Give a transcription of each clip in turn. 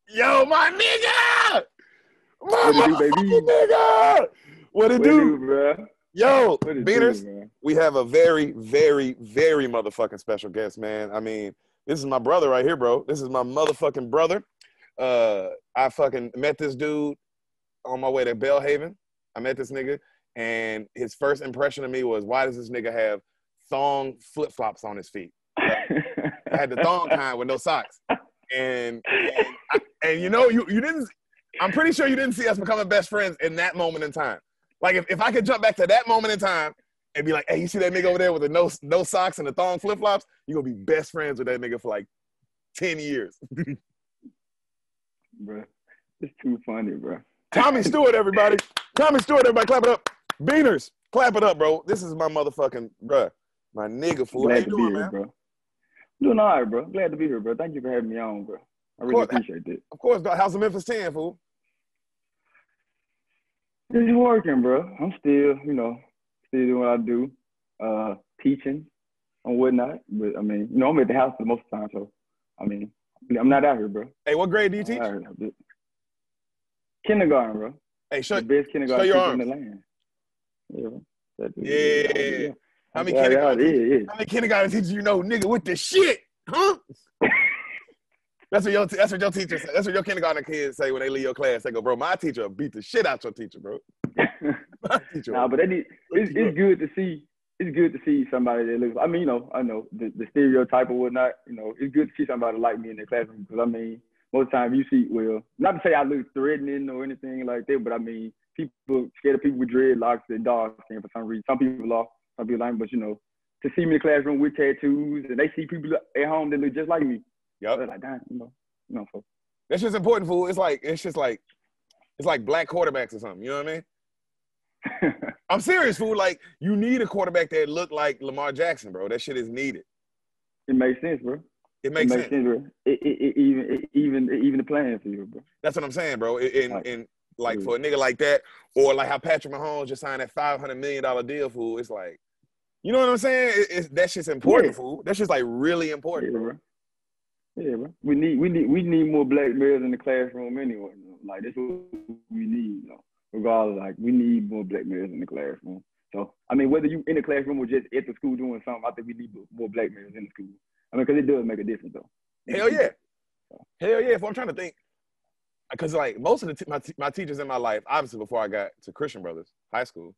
Yo, my nigga! What it do, baby? Nigga! What it do? Bro? Yo, What it Beaners, do, man? we have a very, very, very motherfucking special guest, man. I mean, this is my brother right here, bro. This is my motherfucking brother. I fucking met this dude on my way to Belhaven. I met this nigga, and his first impression of me was, why does this nigga have thong flip-flops on his feet? I had the thong kind with no socks. And you know, you didn't, I'm pretty sure you didn't see us becoming best friends in that moment in time. Like, if I could jump back to that moment in time and be like, hey, you see that nigga over there with the no socks and the thong flip-flops? You're going to be best friends with that nigga for like 10 years. Bro, it's too funny, bro. Tommie Stewart, everybody. Tommie Stewart, everybody, clap it up. Beaners, clap it up, bro. This is my motherfucking, bro. My nigga, fool. Glad How you to doing, be here, man? bro. I'm doing all right, bro. Glad to be here, bro. Thank you for having me on, bro. I really appreciate it. Of course, dog. How's the Memphis 10, fool? It's working, bro. I'm still doing what I do, teaching and whatnot. But, I mean, I'm at the house for the most of the time, so, I mean, I'm not out here, bro. Hey, what grade do you teach? Kindergarten, bro. Hey, the best kindergarten show your teacher in arms. the land. Yeah. How many kindergarten teachers you know, nigga, with the shit? Huh? That's what your teacher said. That's what your kindergarten kids say when they leave your class. They go, bro, my teacher beat the shit out your teacher, bro. Nah, but it's good to see. It's good to see somebody that looks. I mean, I know the stereotype or whatnot. It's good to see somebody like me in the classroom, because I mean, most of the time you see, well, not to say I look threatening or anything like that, but I mean, people scared of people with dreadlocks and dark skin for some reason. Some people are, some people aren't, but to see me in the classroom with tattoos and they see people at home that look just like me. Yep. They're like, damn, so. That's just important, fool. It's like black quarterbacks or something. You know what I mean? I'm serious, fool. Like, you need a quarterback that look like Lamar Jackson, bro. That shit is needed. It makes sense, bro. It makes sense, bro. Even the playing field, bro. That's what I'm saying, bro. Like for a nigga like that, or like how Patrick Mahomes just signed that $500 million deal, fool. It's like, you know what I'm saying? That shit's important, fool. That shit's like really important, bro. Yeah, bro. We need more black males in the classroom anyway. Like, that's what we need, regardless. Like, we need more black males in the classroom. So, I mean, whether you in the classroom or just at the school doing something, I think we need more black males in the school. I mean, because it does make a difference, though. Hell yeah. Hell yeah. If I'm trying to think, because like most of my teachers in my life, obviously before I got to Christian Brothers High School,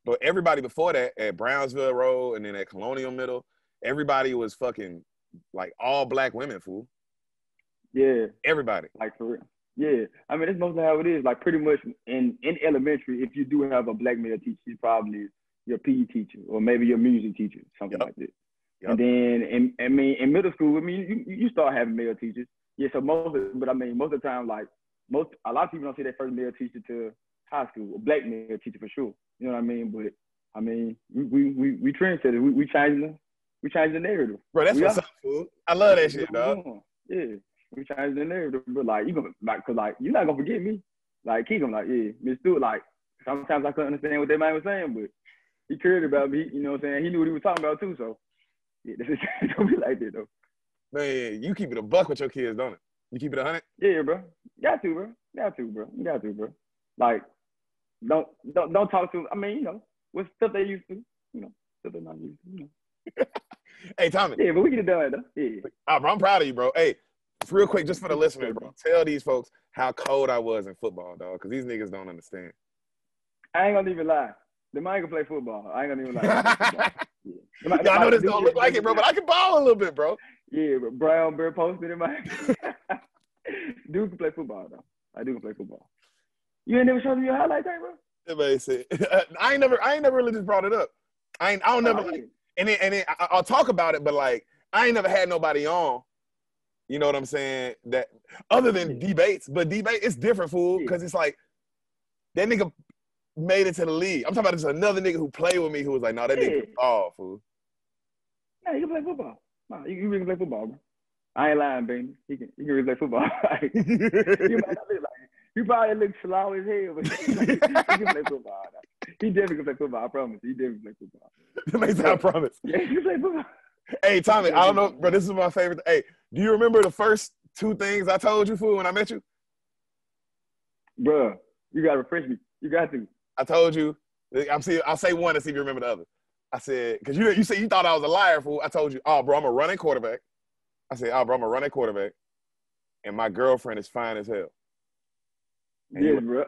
but everybody before that at Brownsville Road and then at Colonial Middle, everybody was fucking like all black women, fool. Yeah. Everybody. Like, for real. Yeah. I mean, that's mostly how it is. Like, pretty much in elementary, if you do have a black male teacher, he's probably your PE teacher or maybe your music teacher, something like that. Yep. And then, in middle school, I mean, you start having male teachers. Yeah, so most of the time, like, a lot of people don't see their first male teacher to high school, a black male teacher for sure. You know what I mean? But, I mean, we trendsetters. We changed the narrative. Bro, that's what's up, fool. I love that shit, dog. Yeah, we changed the narrative. But, like, cause, like, you're not going to forget me. Like, he's gonna, like, yeah, Miss Stewart, like, sometimes I couldn't understand what that man was saying, but he cared about me. You know what I'm saying? He knew what he was talking about, too, so. Yeah, this is gonna be like that, though. Man, you keep it a buck with your kids, don't it? You keep it 100? Yeah, bro. Got to, bro. Like, don't talk to. I mean, what stuff they used to. Stuff they're not used to. Hey, Tommie. Yeah, but we get it done, though. Yeah. I'm proud of you, bro. Hey, real quick, just for the listeners, bro. Tell these folks how cold I was in football, dog, because these niggas don't understand. I ain't gonna even lie. Them I ain't gonna play football. I ain't gonna even lie. Yeah, I know this don't look like it, bro, but I can ball a little bit, bro. Yeah, but Brown Bear posted in my Dude can play football, though. I do can play football. You ain't never showed me your highlight tape, bro? Everybody said I ain't never really just brought it up. I don't never like, and then I'll talk about it, but like I ain't never had nobody on. You know what I'm saying? That other than debates, but debate it's different, fool, because it's like that nigga made it to the league. I'm talking about just another nigga who played with me who was like, no, that nigga can ball, fool. Yeah, you can play football. No, you really play football, bro. I ain't lying, baby. He can really play football. You probably look slow as hell, but he can play football. He definitely can play football, I promise. He definitely play football. That makes sense, I promise. Yeah, he can play football. Hey, Tommie, I don't know, bro, this is my favorite. Hey, do you remember the first two things I told you, fool, when I met you? Bruh, you gotta refresh me. You got to. I told you. I'll say one and see if you remember the other. I said, because you said you thought I was a liar, fool. I told you, oh, bro, I'm a running quarterback. I said, oh, bro, I'm a running quarterback. And my girlfriend is fine as hell. And Yeah, bro.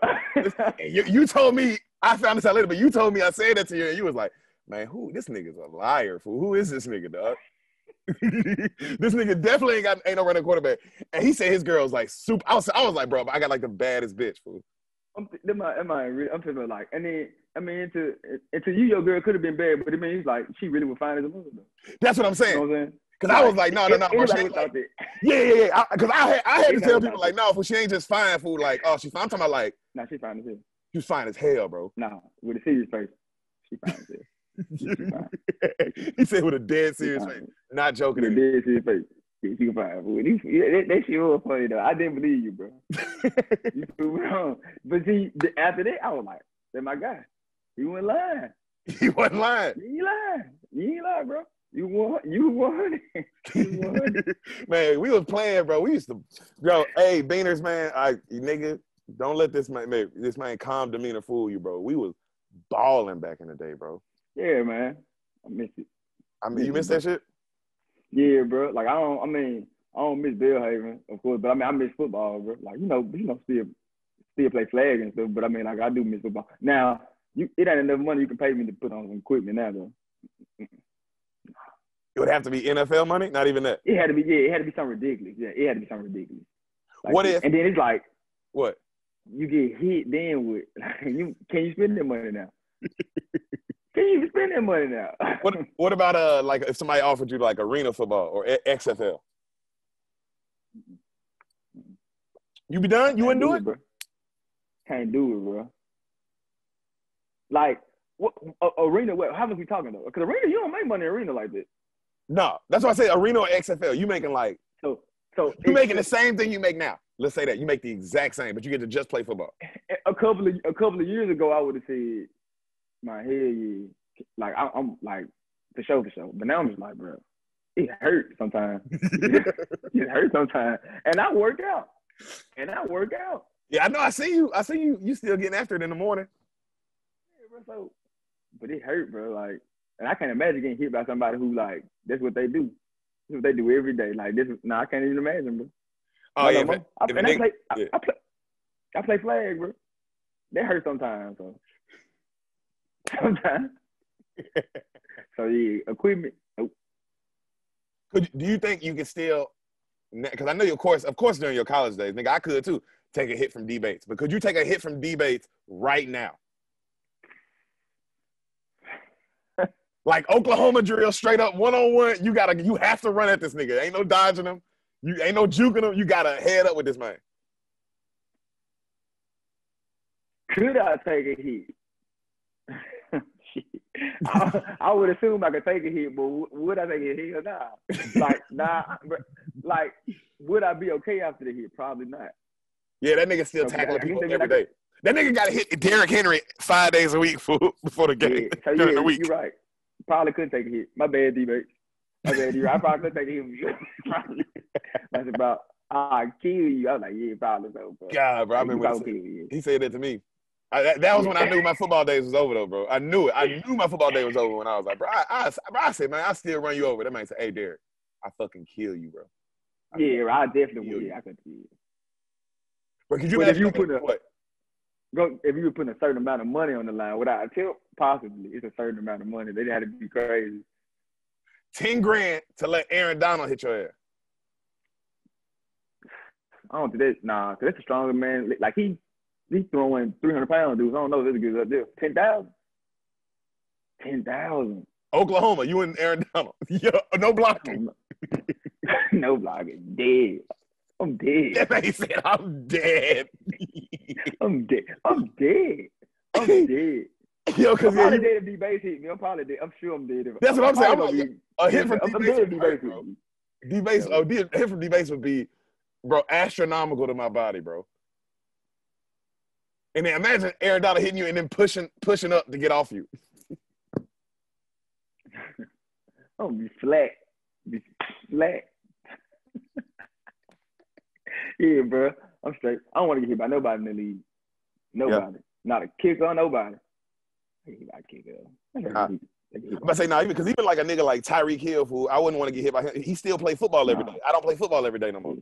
you told me, I found this out later, but you told me I said that to you, and you was like, man, this nigga's a liar, fool. Who is this nigga, dog? This nigga definitely ain't no running quarterback. And he said his girl's like super. I was like, bro, I got like the baddest bitch, fool. I'm feeling like, and then I mean, to you, your girl could have been bad, but I mean, he's like, she really was fine as a mother, though. That's what I'm saying. You know what I'm saying? Because I was like, no, bro. She like, yeah. Because I had to tell people, like, no, fool, she ain't just fine, fool. Like, oh, she's fine. I'm talking about, like, nah, she's fine as hell. She's fine as hell, bro. Nah, with a serious face. She's fine as hell. He said with a dead serious face. Not joking. With a dead serious face. Yeah, she fine. That shit was funny, though. I didn't believe you, bro. You proved wrong. But see, after that, I was like, that's my guy. He wasn't lying. He wasn't lying. You ain't lying, bro. You won. Man, we was playing, bro. We used to, bro. Hey, Beaners, man. Nigga, don't let this man calm demeanor fool you, bro. We was balling back in the day, bro. Yeah, man. I miss it. You miss that shit? Yeah, bro. Like I don't miss Bellhaven, of course, but I mean I miss football, bro. Like still play flag and stuff, but I mean like I do miss football. Now, it ain't enough money you can pay me to put on some equipment now, though. It would have to be NFL money, not even that. It had to be something ridiculous. Yeah, it had to be something ridiculous. Like, what if? And then it's like, what? You get hit then with? Can you spend that money now? Can you spend that money now? What about like if somebody offered you like arena football or XFL? You be done? You wouldn't do it? Bro. Can't do it, bro. Like what arena? How much we talking though? Because arena, you don't make money in arena like that. No, that's why I say arena or XFL. You making like so you making the same thing you make now. Let's say that you make the exact same, but you get to just play football. A couple of years ago, I would have said, "My hell yeah," like I'm like for sure. But now I'm just like, bro, it hurts sometimes. It hurts sometimes, and I work out. Yeah, I know. I see you. You still getting after it in the morning. Yeah, bro. So, but it hurt, bro. Like, and I can't imagine getting hit by somebody who like that's what they do. That's what they do every day. Like this. I can't even imagine, bro. Oh yeah, I play flag, bro. That hurts sometimes. So sometimes. So yeah, equipment. Nope. Do you think you can still? Because I know of course, during your college days, nigga, I could too take a hit from debates. But could you take a hit from debates right now? Like Oklahoma drill, straight up 1-on-1. You have to run at this nigga. Ain't no dodging him. You ain't no juking him. You gotta head up with this man. Could I take a hit? I would assume I could take a hit, but would I take a hit or not? Like, nah. Like, would I be okay after the hit? Probably not. Yeah, that nigga still tackling people every day. That nigga got to hit Deric Henry 5 days a week before the game. Yeah. So, during the week. You're right. Probably couldn't take a hit. My bad, D-Bates. I probably could take a hit. That's about, I'll kill you. I was like, yeah, probably so. Bro. God, bro, I remember he said that to me. That was when I knew my football days was over, though, bro. I knew it. I knew my football day was over when I was like, bro, I said, man, I still run you over. That man said, hey, Deric, I fucking kill you, bro. I definitely would. I could kill you. But could you imagine what? If you were putting a certain amount of money on the line, without a tip, possibly it's a certain amount of money. They had to be crazy. 10 grand to let Aaron Donald hit your ass. I don't think that. Nah, cause that's a stronger man. Like he's throwing 300-pound dudes. I don't know if that's a good deal. 10,000. 10,000. Oklahoma, you and Aaron Donald. Yeah, no blocking. No blocking. Dead. I'm dead. That man said, I'm dead. I'm dead. I'm dead. Yo, because I'm probably dead if D-Base hit me. I'm sure I'm dead. That's what I'm saying. A hit from D-Base would be. A hit from D-Base would be, bro, astronomical to my body, bro. And then imagine Aaron Donald hitting you and then pushing up to get off you. I'm gonna be flat. Yeah, bro. I'm straight. I don't want to get hit by nobody in the league. Nobody. Not a kicker, nobody. He got a kicker. I'm about to say, no, because even like a nigga like Tyreek Hill, who I wouldn't want to get hit by him, he still play football every day. I don't play football every day no more.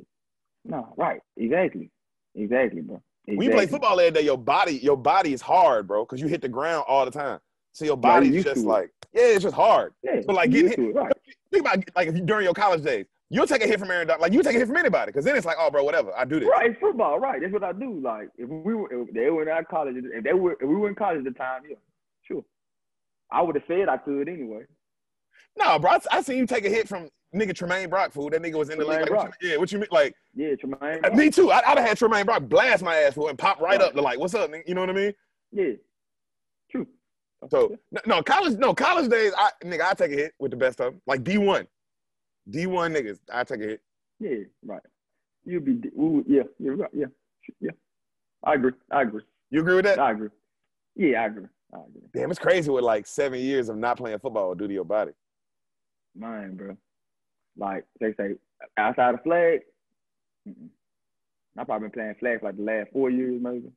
No, right. Exactly, bro. Exactly. When you play football every day, your body is hard, bro, because you hit the ground all the time. So your body's just like, it's just hard. Yeah, so like getting hit. It, right. Think about like if you, during your college days, you'll take a hit from Aaron Donald. Like you take a hit from anybody, because then it's like, oh, bro, whatever, I do this. Right, football, right. That's what I do. Like if they were in our college, if we were in college at the time, yeah, sure. I would have said I could anyway. No, bro, I seen you take a hit from nigga Tremaine Brock, fool. That nigga was in the league. Like, what you mean? Like, yeah, Tremaine Brock. Me too. I'd have had Tremaine Brock blast my ass, fool, and pop right up to like, what's up, nigga? You know what I mean? Yeah, true. So college days, I take a hit with the best of them. Like D1 niggas, I take a hit. Yeah, right. You're right. Yeah. I agree. You agree with that? I agree. Yeah, I agree. Damn, it's crazy what like 7 years of not playing football will do to your body. Mine, bro. Like they say, outside of flag, I've probably been playing flag for like the last 4 years, maybe.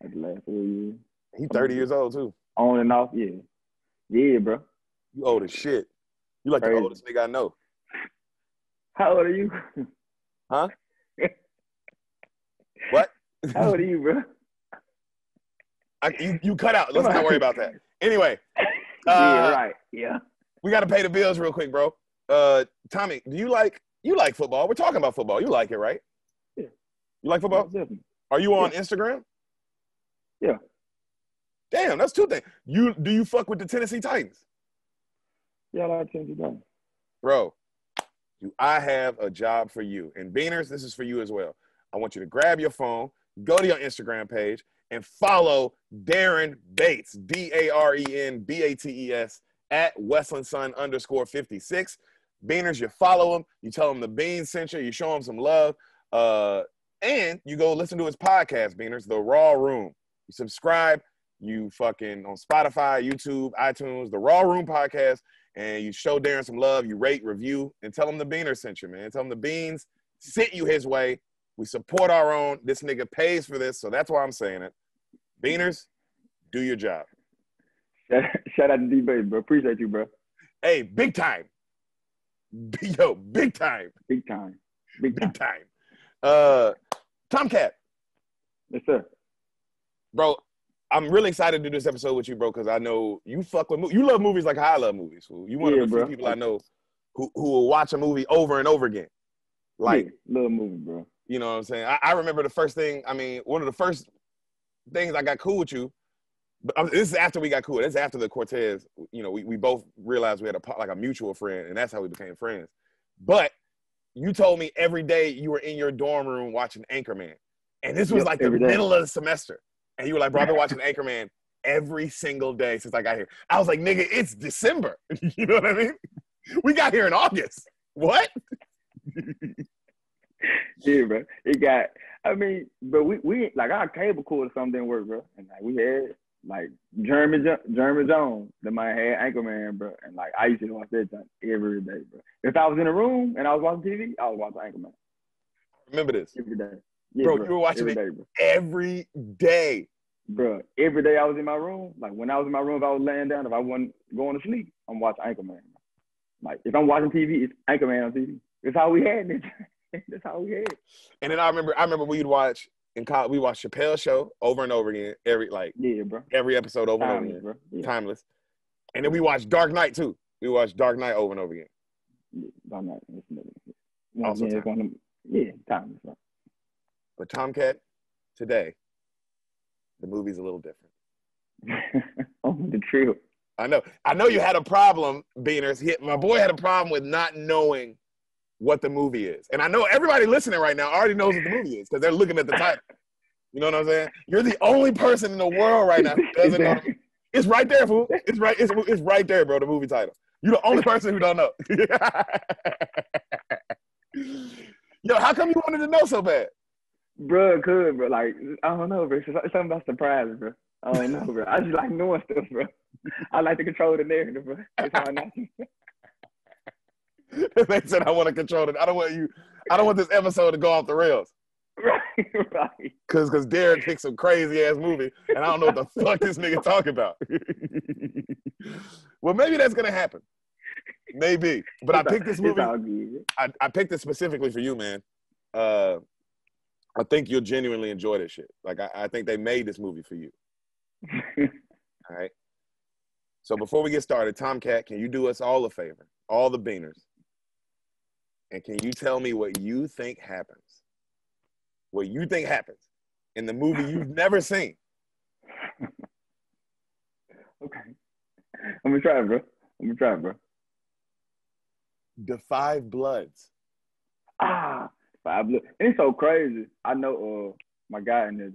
Like the last 4 years. He's 30 years old too. On and off, yeah. Yeah, bro. You old as shit. You like the oldest nigga I know. How old are you? Huh? What? How old are you, bro? You cut out. Let's not worry about that. Anyway. Yeah, right. Yeah. We got to pay the bills real quick, bro. Tommie, do you like football? We're talking about football. You like it, right? Yeah. You like football? Definitely. Are you on Instagram? Yeah. Damn, that's two things. Do you fuck with the Tennessee Titans? Yeah, I like Tennessee Titans. Bro, I have a job for you. And Beaners, this is for you as well. I want you to grab your phone, go to your Instagram page, and follow Darren Bates, DarenBates, at WestlandSon_56. Beaners, you follow him, you tell him the Beans sent you show him some love, and you go listen to his podcast, Beaners, The Raw Room. You subscribe, you fucking on Spotify, YouTube, iTunes, The Raw Room podcast, and you show Darren some love, you rate, review, and tell him the Beaners sent you, man. Tell him the Beans sent you his way. We support our own. This nigga pays for this, so that's why I'm saying it. Beaners, do your job. Shout out to D-Baby, bro. Appreciate you, bro. Hey, big time. Yo, big time. Big time. Tomcat. Yes, sir. Bro, I'm really excited to do this episode with you, bro, because I know you fuck with movies. You love movies like I love movies. Fool. You one of the few people I know who will watch a movie over and over again. Like, love movies, bro. You know what I'm saying? I remember the first thing, one of the first things I got cool with you, but this is after we got cool. This is after the Cortez, we both realized we had a mutual friend, and that's how we became friends. But you told me every day you were in your dorm room watching Anchorman. And this was like the middle of the semester. And you were like, bro, I've been watching Anchorman every single day since I got here. I was like, nigga, it's December. You know what I mean? We got here in August. What? Yeah, bro. But we like our cable cord or something didn't work, bro. And like we had like Jeremy Jones, that might have Anchorman, bro. And like I used to watch that every day, bro. If I was in a room and I was watching TV, I was watching Anchorman. Remember this. Every day. Yeah, bro, you were watching it every day. Bro, every day I was in my room. Like when I was in my room, if I was laying down, if I wasn't going to sleep, I'm watching Anchorman. Like if I'm watching TV, it's Anchorman on TV. That's how we had it. That's how we had it. And then I remember we'd watch in college. We watched Chappelle's Show over and over again. Every episode over and over again. Bro. Yeah. Timeless. And then we watched Dark Knight too. We watched Dark Knight over and over again. Yeah, Dark Knight. Also timeless. Timeless. Right? But Tomcat, today, the movie's a little different. The trip. I know you had a problem, Beaners. My boy had a problem with not knowing what the movie is. And I know everybody listening right now already knows what the movie is because they're looking at the title. You know what I'm saying? You're the only person in the world right now who doesn't know. It's right there, fool. It's right there, bro, the movie title. You're the only person who don't know. Yo, how come you wanted to know so bad? Bro, bro. Like, I don't know, bro. It's something about surprises, bro. I don't know, bro. I just like knowing stuff, bro. I like to control the narrative, bro. That's how I know. They said I want to control it. I don't want this episode to go off the rails. Right. Cause Deric picked some crazy ass movie, and I don't know what the fuck this nigga talking about. Well, maybe that's gonna happen. Maybe. But I picked this movie. I picked it specifically for you, man. I think you'll genuinely enjoy this shit. Like I think they made this movie for you. All right. So before we get started, Tomcat, can you do us all a favor, all the beaners, and can you tell me what you think happens? What you think happens in the movie you've never seen? Okay. I'm gonna try, bro. The Five Bloods. Five Bloods. And it's so crazy. I know my guy in this,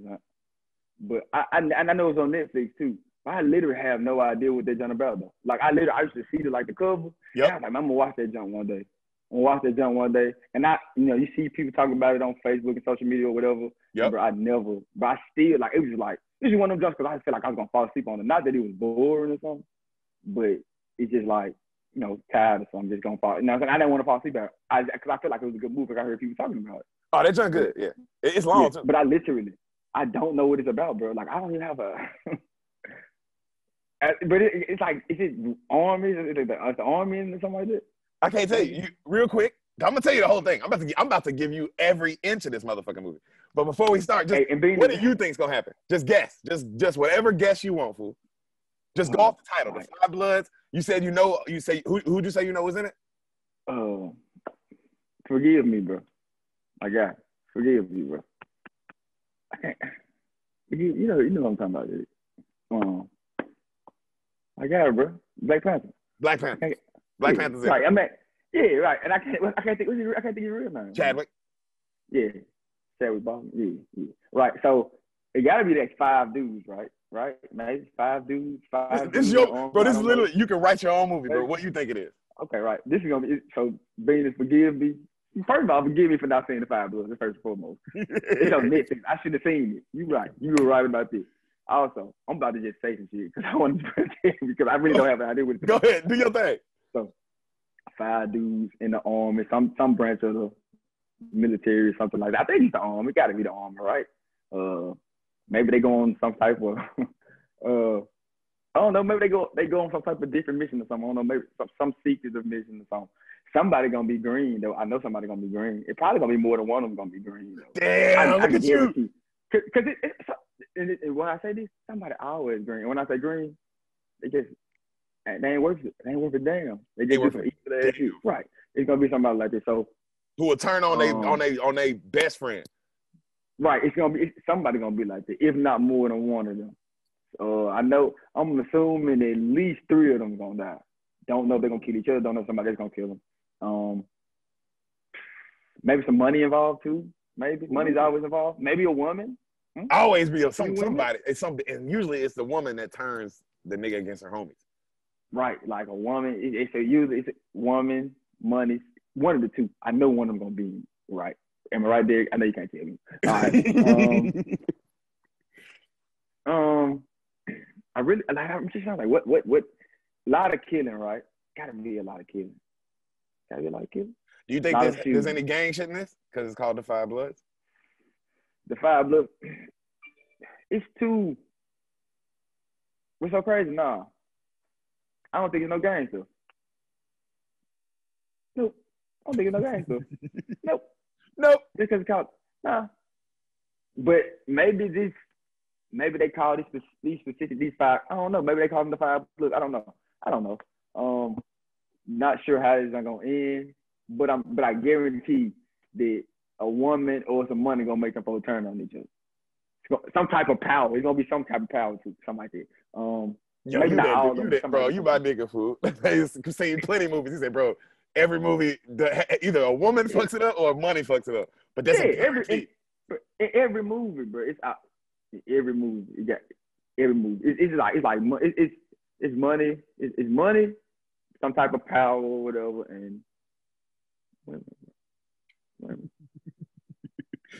but I know it's on Netflix too. I literally have no idea what they're done about though. Like I used to see the cover. Yep. I was like, I'm gonna watch that junk one day. And you see people talking about it on Facebook and social media or whatever. Yep. But I still like, it was just like, this is one of them jumps because I feel like I was gonna fall asleep on it. Not that it was boring or something, but it's just like, tired or something, just gonna fall. I didn't want to fall asleep because I feel like it was a good movie. I heard people talking about it. Oh, that junk good. Yeah, it's long too. But I don't know what it's about, bro. Like I don't even have a. But it's like, is it army? Is it the army or something like that? I can't tell you real quick. I'm gonna tell you the whole thing. I'm about to give you every inch of this motherfucking movie. But before we start, just what do you think's gonna happen? Just guess. Just whatever guess you want, fool. Just go off the title. The Five Bloods. You said you know. You say who'd you say you know was in it? Forgive me, bro. My God, forgive me, bro. I can't. You know what I'm talking about, dude. I got it, bro. Black Panther. Black Panther's in. Right. Right. And I can't think. I can't think of your real name. Chadwick. Yeah. Chadwick Boseman. Yeah. Right. So it got to be that 5 dudes, right? Right. Maybe 5 dudes. This is bro. This is literally you can write your own movie, bro. What you think it is? Okay. Right. This is gonna be so. Venus, forgive me. First of all, forgive me for not seeing the 5 Bloods. First and foremost, it's on Netflix. I should have seen it. You right. You were right about this. Also, I'm about to just say some shit because I want to because I really don't have an idea what it's about. Go ahead, do your thing. So, 5 dudes in the army, some branch of the military or something like that. I think it's the army. It got to be the army, right? Maybe they go on some type of I don't know. Maybe they go on some type of different mission or something. I don't know. Maybe some secretive mission or something. Somebody gonna be green though. I know somebody gonna be green. It probably gonna be more than one of them gonna be green though. Damn, look at you. Because and when I say this, somebody always green. And when I say green, they ain't worth it. They ain't worth a damn. They just do some evil ass shit. Right. It's gonna be somebody like this. So who will turn on they best friend. Right. Somebody gonna be like that, if not more than one of them. I know I'm assuming at least 3 of them gonna die. Don't know if they're gonna kill each other, don't know if somebody else gonna kill them. Maybe some money involved too. Maybe money's always involved. Maybe a woman. Always be somebody. And usually it's the woman that turns the nigga against her homies. Right, like a woman. Usually it's a woman, money. One of the two. I know one of them gonna be right. Am I right there? I know you can't tell me. All right. I'm just like what a lot of killing, right? Gotta be a lot of killing. Do you think there's any gang shit in this? Because it's called the Five Bloods? The Five Bloods, it's too, what's so crazy? Nah. I don't think it's no gang stuff. Nope. I don't think it's no gang stuff. Nope. Just because it's called, nah. But maybe they call these 5, I don't know. Maybe they call them the Five Bloods. I don't know. Not sure how it's gonna end, but I guarantee that a woman or some money gonna make them both turn on each other. Some type of power. It's gonna be some type of power too, something like that. Maybe not all of them. Bro, you my nigga, fool. I've seen plenty of movies. He said, bro, every movie, either a woman fucks it up or money fucks it up. But that's every movie, bro. It's out. Every movie, you got every movie. It's money. It's money, some type of power or whatever, and women.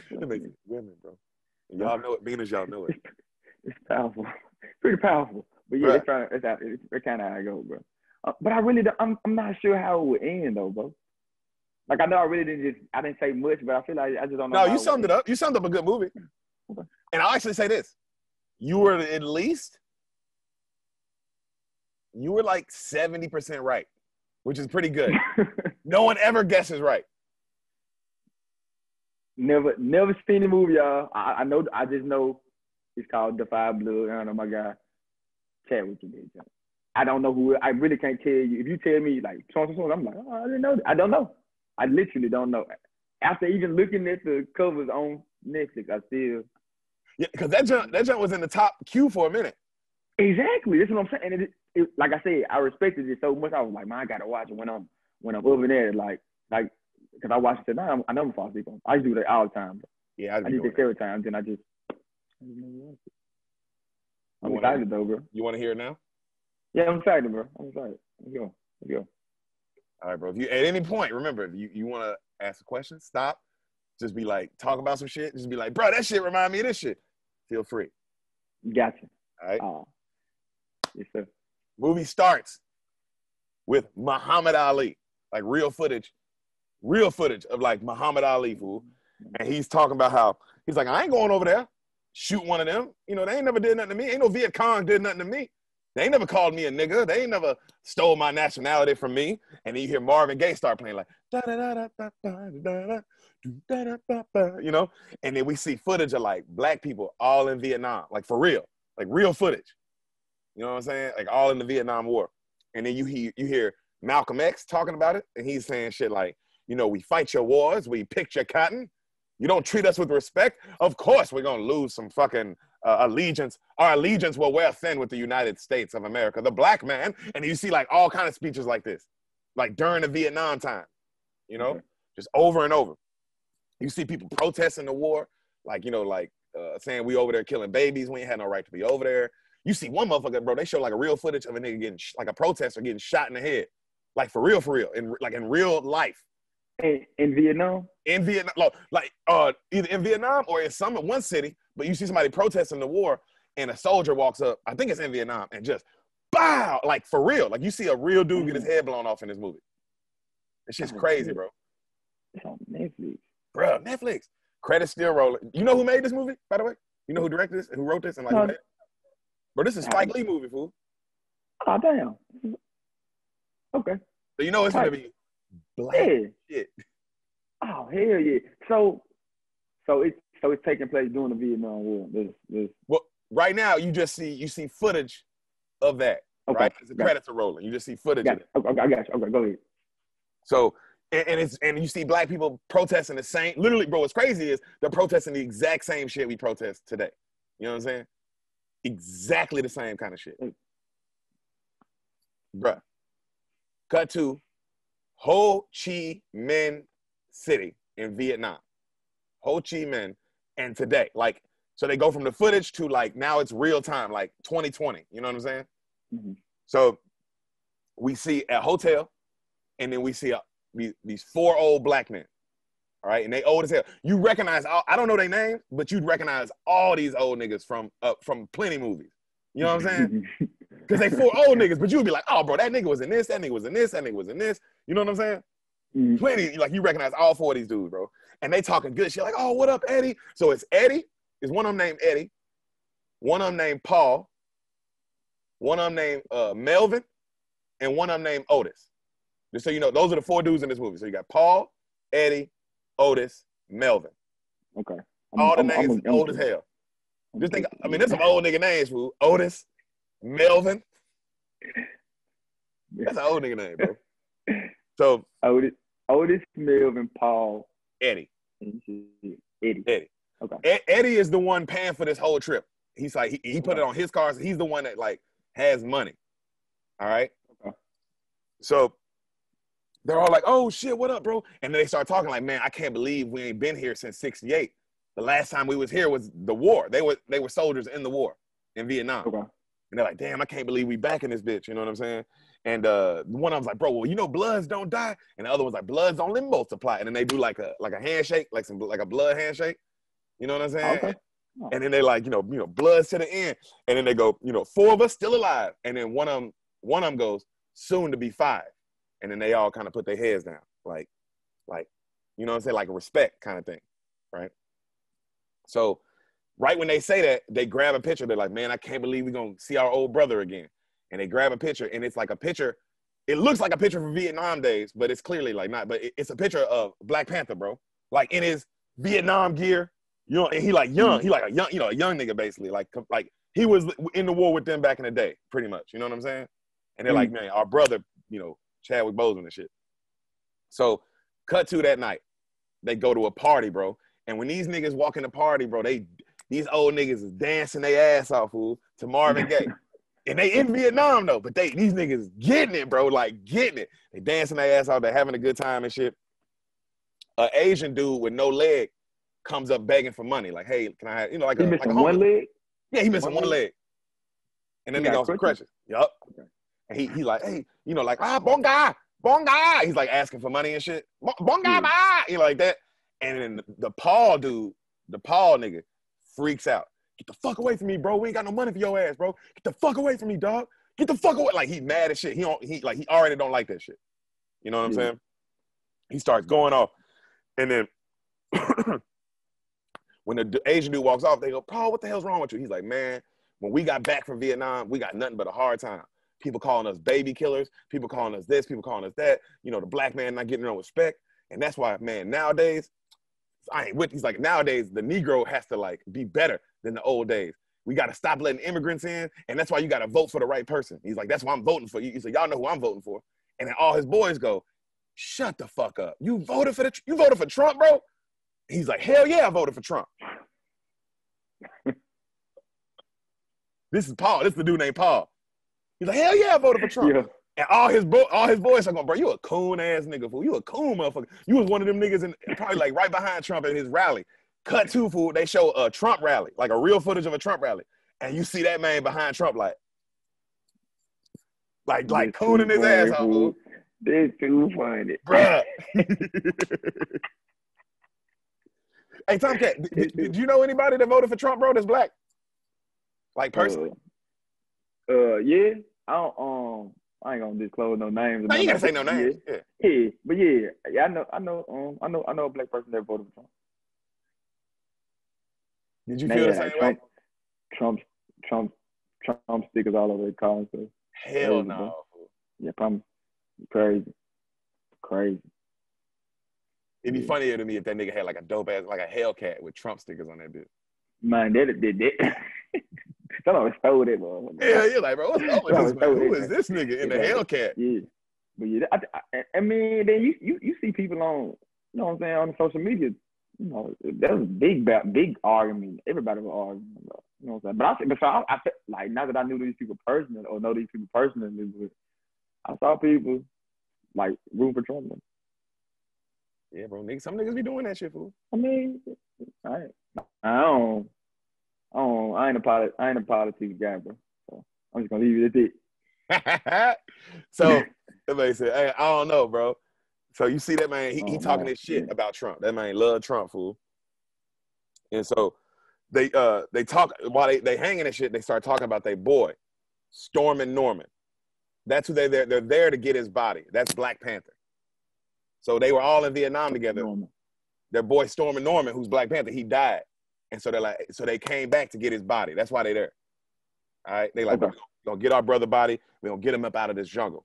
Women, bro. Y'all know it. Being as y'all know it. It's powerful, pretty powerful. But yeah, right. It's kind of how it goes, bro. But I really don't, I'm not sure how it would end though, bro. Like I know I didn't say much, but I feel like I just don't know No, how. you summed it up. You summed up a good movie. Okay. And I'll actually say this. You were like 70% right, which is pretty good. No one ever guesses right. Never seen the movie, y'all. I know. I just know it's called Defy Blood. I don't know my guy. Chat with you, man. I don't know who. I really can't tell you. If you tell me like so, I'm like, oh, I didn't know that. I don't know. I literally don't know. After even looking at the covers on Netflix, I still. Yeah, because that jump was in the top queue for a minute. Exactly. That's what I'm saying. And it, like I said, I respected it so much. I was like, man, I gotta watch it when I'm over there, like because I watched it now. I never fall asleep on. I used to do that all the time. Yeah, I did this every time. Then I just. I'm excited though, bro. You want to hear it now? Yeah, I'm excited, bro. I'm excited. Let's go. All right, bro. If you at any point, remember, if you want to ask a question, stop. Just be like, talk about some shit. Just be like, bro, that shit remind me of this shit. Feel free. Gotcha. All right. Yes, sir. Movie starts with Muhammad Ali, like real footage of like Muhammad Ali, fool. And he's talking about how he's like, I ain't going over there, shoot one of them. You know, they ain't never did nothing to me. Ain't no Viet Cong did nothing to me. They ain't never called me a nigga. They ain't never stole my nationality from me. And then you hear Marvin Gaye start playing like, da da da da da da da da da da da, you know? And then we see footage of like black people all in Vietnam, like for real, like real footage. You know what I'm saying? Like all in the Vietnam War. And then you hear Malcolm X talking about it, and he's saying shit like, you know, we fight your wars, we pick your cotton. You don't treat us with respect. Of course, we're gonna lose some fucking allegiance. Our allegiance will wear thin with the United States of America, the black man. And you see like all kind of speeches like this, like during the Vietnam time, you know, just over and over. You see people protesting the war, like, you know, like saying we over there killing babies. We ain't had no right to be over there. You see one motherfucker, bro, they show like a real footage of a nigga getting, like a protester getting shot in the head. Like for real, in real life. In Vietnam? In Vietnam, like either in Vietnam or in one city, but you see somebody protesting the war and a soldier walks up, I think it's in Vietnam, and just, bow, like for real. Like you see a real dude get his head blown off in this movie. It's just crazy, bro. It's on Netflix. Bro, Netflix. Credits still rolling. You know who made this movie, by the way? You know who directed this and who wrote this? And like, who made it? Bro, this is Spike Lee movie, fool. Oh, damn. Okay. So you know it's gonna be black shit. Oh, hell yeah. So it's taking place during the Vietnam War. Well, right now you see footage of that. Okay. Right? The credits are rolling. You just see footage of it. Okay, I got you. Okay, go ahead. So and you see black people protesting the same. Literally, bro, what's crazy is they're protesting the exact same shit we protest today. You know what I'm saying? Exactly the same kind of shit. Bruh. Cut to Ho Chi Minh City in Vietnam. Ho Chi Minh. And today, like, so they go from the footage to like, now it's real time, like 2020. You know what I'm saying? Mm-hmm. So we see a hotel, and then we see these four old black men. All right, and they old as hell. You recognize, I don't know their names, but you'd recognize all these old niggas from plenty movies. You know what I'm saying? Because they four old niggas, but you'd be like, oh, bro, that nigga was in this, that nigga was in this, that nigga was in this. You know what I'm saying? Mm-hmm. Plenty, like you recognize all four of these dudes, bro. And they talking good shit, like, oh, what up, Eddie? So it's Eddie, is one of them named Eddie, one of them named Paul, one of them named Melvin, and one of them named Otis. Just so you know, those are the four dudes in this movie. So you got Paul, Eddie, Otis, Melvin. Okay. All the names old as hell. Just think, I mean, there's some old nigga names, fool. Otis, Melvin. That's an old nigga name, bro. So Otis, Melvin, Paul, Eddie. Eddie. Okay. Eddie is the one paying for this whole trip. He's like, he put it on his cars. He's the one that like has money. All right. Okay. So they're all like, oh shit, what up, bro? And then they start talking like, man, I can't believe we ain't been here since '68. The last time we was here was the war. They were soldiers in the war in Vietnam. Okay. And they're like, damn, I can't believe we back in this bitch. You know what I'm saying? And one of them's like, bro, well, you know, bloods don't die. And the other one's like, bloods only multiply. And then they do like a handshake, like a blood handshake. You know what I'm saying? Okay. And then they like, you know, bloods to the end. And then they go, you know, four of us still alive. And then one of them goes, soon to be five. And then they all kind of put their heads down. Like, Like, you know what I'm saying? Like a respect kind of thing, right? So right when they say that, they grab a picture. They're like, man, I can't believe we're going to see our old brother again. And they grab a picture, and it's like a picture. It looks like a picture from Vietnam days, but it's clearly like not. But it's a picture of Black Panther, bro. Like in his Vietnam gear, you know, and he like young. He like a young, you know, a young nigga basically. Like he was in the war with them back in the day, pretty much. You know what I'm saying? And they're like, man, our brother, you know, Chadwick Boseman and shit. So cut to that night. They go to a party, bro. And when these niggas walk in the party, bro, these old niggas is dancing their ass off, fool, to Marvin Gaye. And they in Vietnam though, but these niggas getting it, bro, like getting it. They dancing their ass off, they're having a good time and shit. An Asian dude with no leg comes up begging for money, like, hey, can I have, you know, like he a missing like a one leg? Yeah, he missing one leg. And then he got some crutches. Yup. Okay. And he like, hey, you know, like, bonga. He's like asking for money and shit. Bonga, you know, like that. And then the Paul dude, the Paul nigga, freaks out. Get the fuck away from me, bro. We ain't got no money for your ass, bro. Get the fuck away from me, dog. Get the fuck away. Like, he mad as shit. He already don't like that shit. You know what I'm saying? He starts going off. And then when the Asian dude walks off, they go, Paul, what the hell's wrong with you? He's like, man, when we got back from Vietnam, we got nothing but a hard time. People calling us baby killers. People calling us this. People calling us that. You know, the black man not getting no respect. And that's why, man, nowadays, he's like, nowadays, the Negro has to, like, be better than the old days. We got to stop letting immigrants in, and that's why you got to vote for the right person. He's like, that's why I'm voting for you. He said, y'all know who I'm voting for. And then all his boys go, shut the fuck up. You voted for Trump, bro? He's like, hell yeah, I voted for Trump. This is Paul. This is the dude named Paul. He's like, hell yeah, I voted for Trump. Yeah. And all his boys are going, bro, you a coon ass nigga, fool. You a coon motherfucker. You was one of them niggas probably like right behind Trump at his rally. Cut to, fool, they show a Trump rally, like a real footage of a Trump rally. And you see that man behind Trump like cooning his ass off, fool. This too funny. Bruh. Hey, Tomcat, did you know anybody that voted for Trump, bro, that's black? Like, personally? Yeah. I ain't gonna disclose no names. No, you gotta say no names. Yeah. But I know a black person that voted for Trump. Did you feel the same way? Trump stickers all over the car and stuff. Hell no. Yeah, probably crazy. It'd be funnier to me if that nigga had like a dope ass, like a Hellcat with Trump stickers on that bitch. Man, that. I always told it, bro. Yeah, you're like, bro, what's up with this man? Who is this nigga in the Hellcat? Yeah, but yeah, I mean, then you see people on, you know what I'm saying, on social media. You know, that was a big argument. Everybody was arguing about, you know what I'm saying. But I felt like, now that I knew these people personally, or know these people personally, I saw people like root for Trump. Yeah, bro, some niggas be doing that shit, fool. I mean, I ain't a politics guy, bro. So I'm just gonna leave it at that. So everybody said, hey, I don't know, bro. So you see that man, he talking this shit about Trump. That man love Trump, fool. And so they talk while they hanging and shit, they start talking about their boy, Stormin' Norman. That's who they're there to get his body. That's Black Panther. So they were all in Vietnam together. Norman. Their boy Stormin' Norman, who's Black Panther, he died. And so they came back to get his body. That's why they're there. All right. They like, okay, we're gonna get our brother body, we're gonna get him up out of this jungle.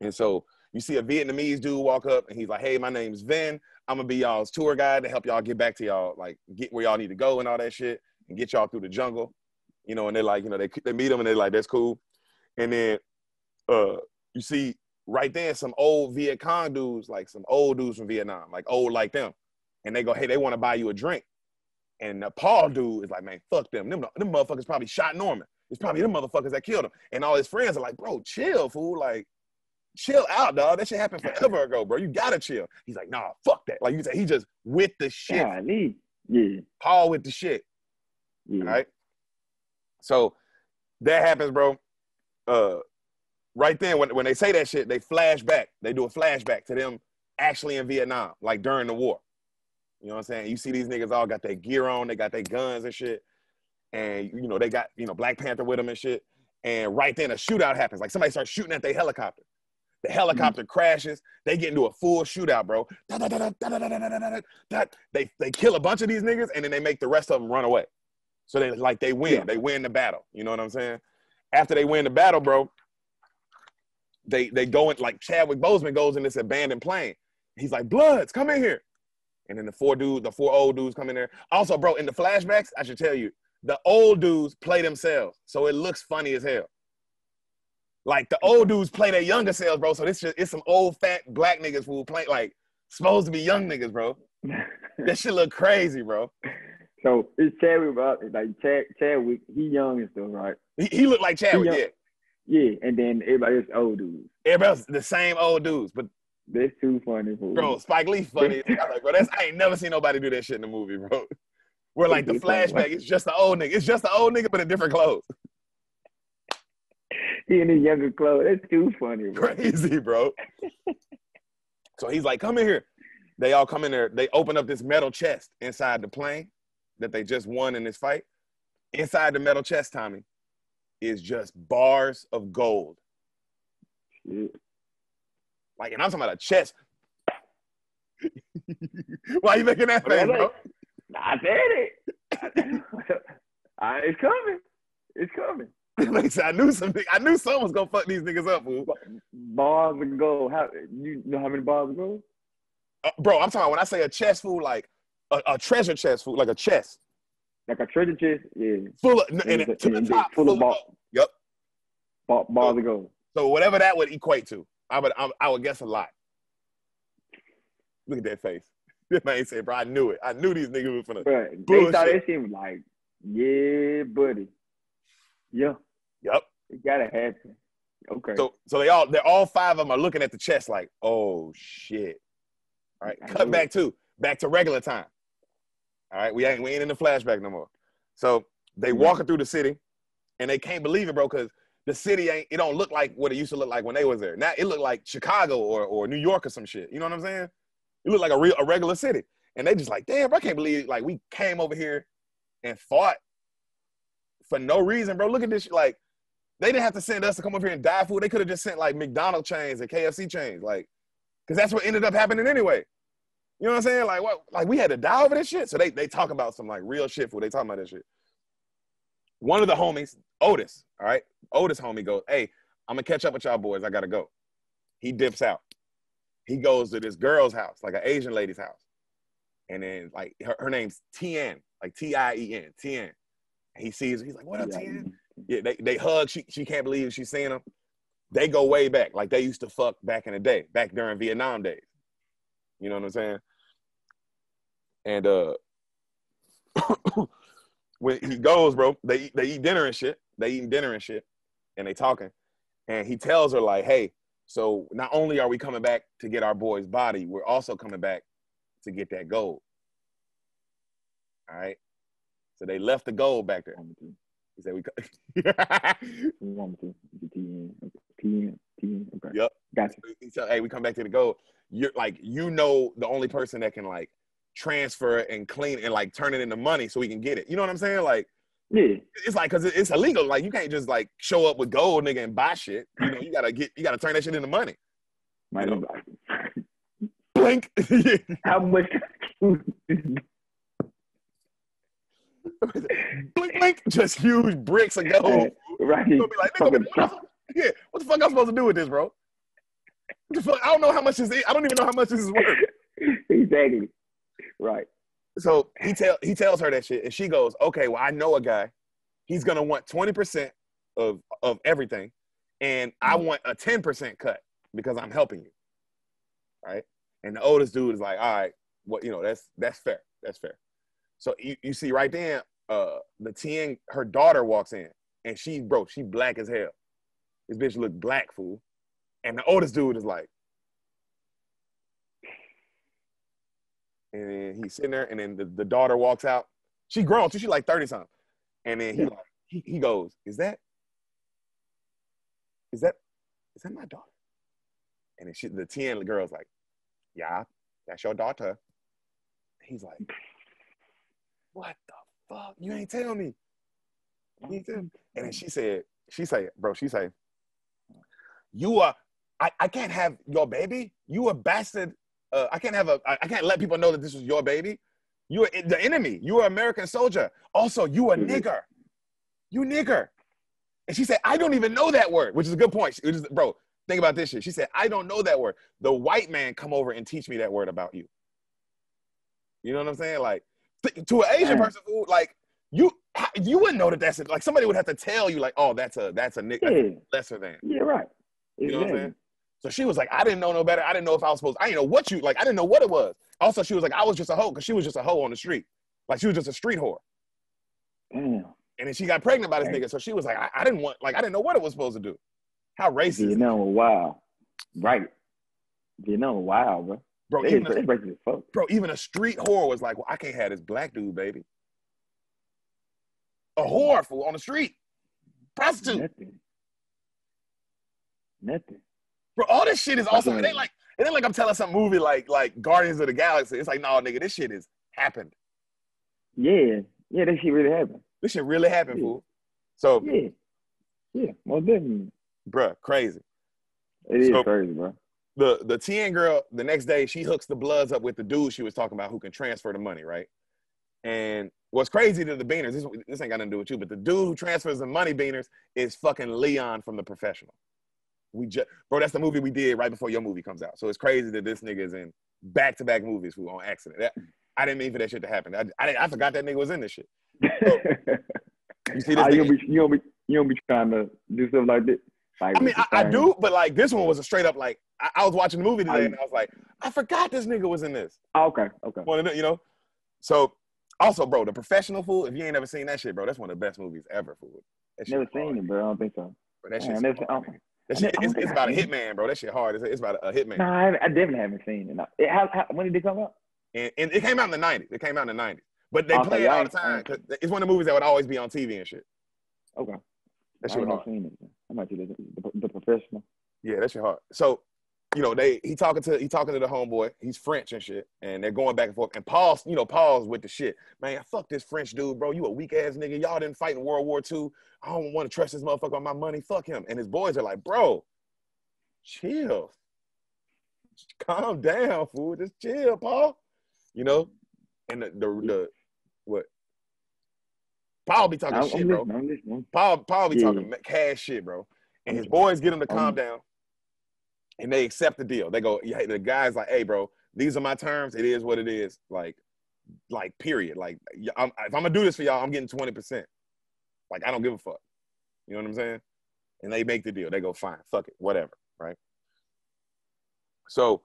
And so you see a Vietnamese dude walk up and he's like, hey, my name's Vin. I'm gonna be y'all's tour guide to help y'all get back to y'all, like get where y'all need to go and all that shit and get y'all through the jungle. You know, and they're like, you know, they meet him and they're like, that's cool. And then you see right there some old Viet Cong dudes, like some old dudes from Vietnam, like old like them. And they go, hey, they want to buy you a drink. And the Paul dude is like, man, fuck them. Them motherfuckers probably shot Norman. It's probably them motherfuckers that killed him. And all his friends are like, bro, chill, fool. Like, chill out, dog. That shit happened forever ago, bro. You gotta chill. He's like, nah, fuck that. Like you said, he just with the shit. Yeah. Paul with the shit. Yeah. All right. So that happens, bro. Right then, when they say that shit, they flash back. They do a flashback to them actually in Vietnam, like during the war. You know what I'm saying? You see these niggas all got their gear on, they got their guns and shit. And, you know, they got, you know, Black Panther with them and shit. And right then a shootout happens. Like somebody starts shooting at their helicopter. The helicopter crashes. They get into a full shootout, bro. They kill a bunch of these niggas, and then they make the rest of them run away. So they win. Yeah. They win the battle. You know what I'm saying? After they win the battle, bro, they go in, like Chadwick Boseman goes in this abandoned plane. He's like, Bloods, come in here. And then the four old dudes come in there. Also, bro, in the flashbacks, I should tell you, the old dudes play themselves. So it looks funny as hell. Like the old dudes play their younger selves, bro. So it's some old fat black niggas who play like supposed to be young niggas, bro. That shit look crazy, bro. So it's Chadwick, like Chadwick, he young and stuff, right? He looked like Chadwick, yeah. Yeah, and then everybody else old dudes. Everybody else the same old dudes, but that's too funny, bro. Spike Lee funny. I like, bro, I ain't never seen nobody do that shit in the movie, bro. Where like the flashback, it's just the old nigga. It's just the old nigga, but in different clothes. He in his younger clothes. That's too funny, bro. Crazy, bro. So he's like, come in here. They all come in there. They open up this metal chest inside the plane that they just won in this fight. Inside the metal chest, Tommy, is just bars of gold. Shit. Like, and I'm talking about a chest. Why are you making that face, bro? I said it. It's coming. It's coming. I knew someone was gonna fuck these niggas up, fool. Bars of gold. You know how many bars of gold? Bro, I'm talking about when I say a chest, fool, like a treasure chest, fool, like a chest. Like a treasure chest, yeah. Full of, and to the top, full of bars. Yep. Bars of gold. So whatever that would equate to, I would guess a lot. Look at that face. This man said, bro, I knew it. I knew these niggas were finna bullshit. They thought it seemed like, yeah, buddy. Yeah. Yep. It gotta happen. Okay. So they're all five of them are looking at the chest like, oh shit. All right. Cut back to regular time. All right. We ain't in the flashback no more. So they walking through the city and they can't believe it, bro, because the city it don't look like what it used to look like when they was there. Now it looked like Chicago or New York or some shit. You know what I'm saying? It looked like a regular city. And they just like, damn, bro, I can't believe like we came over here and fought for no reason, bro. Look at this. Like, they didn't have to send us to come over here and die food. They could have just sent like McDonald's chains and KFC chains, like, because that's what ended up happening anyway. You know what I'm saying? Like, what? Like, we had to die over this shit. So they talk about some like real shit food. They talking about this shit. One of the homies, Otis, all right, Otis homie goes, hey, I'm gonna catch up with y'all boys. I gotta go. He dips out. He goes to this girl's house, like an Asian lady's house, and then like her name's Tien, like Tien, Tien. He sees her. He's like, what up, Tien? Yeah, they hug. She can't believe she's seeing him. They go way back. Like, they used to fuck back in the day, back during Vietnam days. You know what I'm saying? And when he goes, bro, they eat dinner and shit. They eating dinner and shit. And they talking. And he tells her, like, hey, so not only are we coming back to get our boy's body, we're also coming back to get that gold. All right? So they left the gold back there. He said, Okay. Yep. Gotcha. He said, hey, we come back to the gold. You're like, the only person that can like transfer it and clean it and like turn it into money so we can get it. You know what I'm saying? Like, yeah. It's like, cause it's illegal. Like, you can't just like show up with gold, nigga, and buy shit. You know, you gotta turn that shit into money. You know? Blink. How much? Blink, blink. Just huge bricks of gold. Right. You're gonna be like, yeah, what the fuck I'm supposed to do with this, bro? What the fuck? I don't know how much this is. I don't even know how much this is worth. Exactly. Right. So he tells her that shit, and she goes, okay, well, I know a guy. He's gonna want 20% of everything, and I want a 10% cut because I'm helping you. Right? And the oldest dude is like, all right, well, you know, that's fair. That's fair. So you see right then, the Tien, her daughter walks in, and she black as hell. This bitch look black, fool. And the oldest dude is like, and then he's sitting there, and then the daughter walks out. She grown too. She like 30-something. And then he goes, is that my daughter? And then the Tien girl's like, yeah, that's your daughter. He's like, what the fuck? You ain't tell me. You ain't tell me. And then she said, bro, you are, I can't have your baby. You a bastard. I can't let people know that this was your baby. You are the enemy. You are an American soldier. Also, you a nigger. You nigger. And she said, I don't even know that word, which is a good point. Bro, think about this shit. She said, I don't know that word. The white man come over and teach me that word about you. You know what I'm saying? Like, to an Asian person, who, like, you wouldn't know that that's it. Like, somebody would have to tell you, like, oh, that's a nigga, that's lesser than. Yeah, right. You know what I'm saying? So she was like, I didn't know no better. I didn't know if I was supposed, I didn't know what you, like, I didn't know what it was. Also, she was like, I was just a hoe, because she was just a hoe on the street. Like, she was just a street whore. Damn. And then she got pregnant by this nigga. So she was like, I didn't know what it was supposed to do. How racist. Vietnam was wild. Right. Vietnam was wild, bro. Bro, even a street whore was like, well, I can't have this black dude, baby. A whore, fool, on the street. Prostitute. Nothing. Bro, all this shit is also, it ain't like I'm telling some movie like Guardians of the Galaxy. It's like, no, nigga, this shit has happened. Yeah, that shit really happened. This shit really happened, fool. So yeah, most definitely. Bruh, crazy. It is crazy, bro. The TN girl, the next day, she hooks the Bloods up with the dude she was talking about who can transfer the money, right? And what's crazy to the Beaners, this ain't got nothing to do with you, but the dude who transfers the money, Beaners, is fucking Leon from The Professional. Bro, that's the movie we did right before your movie comes out. So it's crazy that this nigga is in back-to-back movies who on accident. I didn't mean for that shit to happen. I forgot that nigga was in this shit. So, you see this you don't be trying to do stuff like this. Like, I mean, I do, but like this one was a straight up like I was watching the movie today and I was like, I forgot this nigga was in this. Okay. Well, you know, so also, bro, The Professional, fool. If you ain't never seen that shit, bro, that's one of the best movies ever, fool. Never seen it, bro. I don't think so. Bro, that shit, it's about a hitman, bro. That shit hard. It's about a hitman. No, I definitely haven't seen it. When did it come out? And it came out in the 90s. But they play it all the time. Cause it's one of the movies that would always be on TV and shit. Okay. That shit was hard. Seen it. I might do the Professional. Yeah, that shit hard. So, you know, he talking to the homeboy. He's French and shit, and they're going back and forth. And Paul's with the shit. Man, fuck this French dude, bro. You a weak ass nigga. Y'all didn't fight in World War II. I don't want to trust this motherfucker on my money. Fuck him. And his boys are like, bro, chill. Just calm down, fool. Just chill, Paul. You know? And the what? Paul be talking shit, bro. Paul be talking cash shit, bro. And his boys get him to calm down. And they accept the deal. They go, yeah, the guy's like, hey, bro, these are my terms. It is what it is. Like period. Like, if I'm going to do this for y'all, I'm getting 20%. Like, I don't give a fuck. You know what I'm saying? And they make the deal. They go, fine, fuck it, whatever, right? So,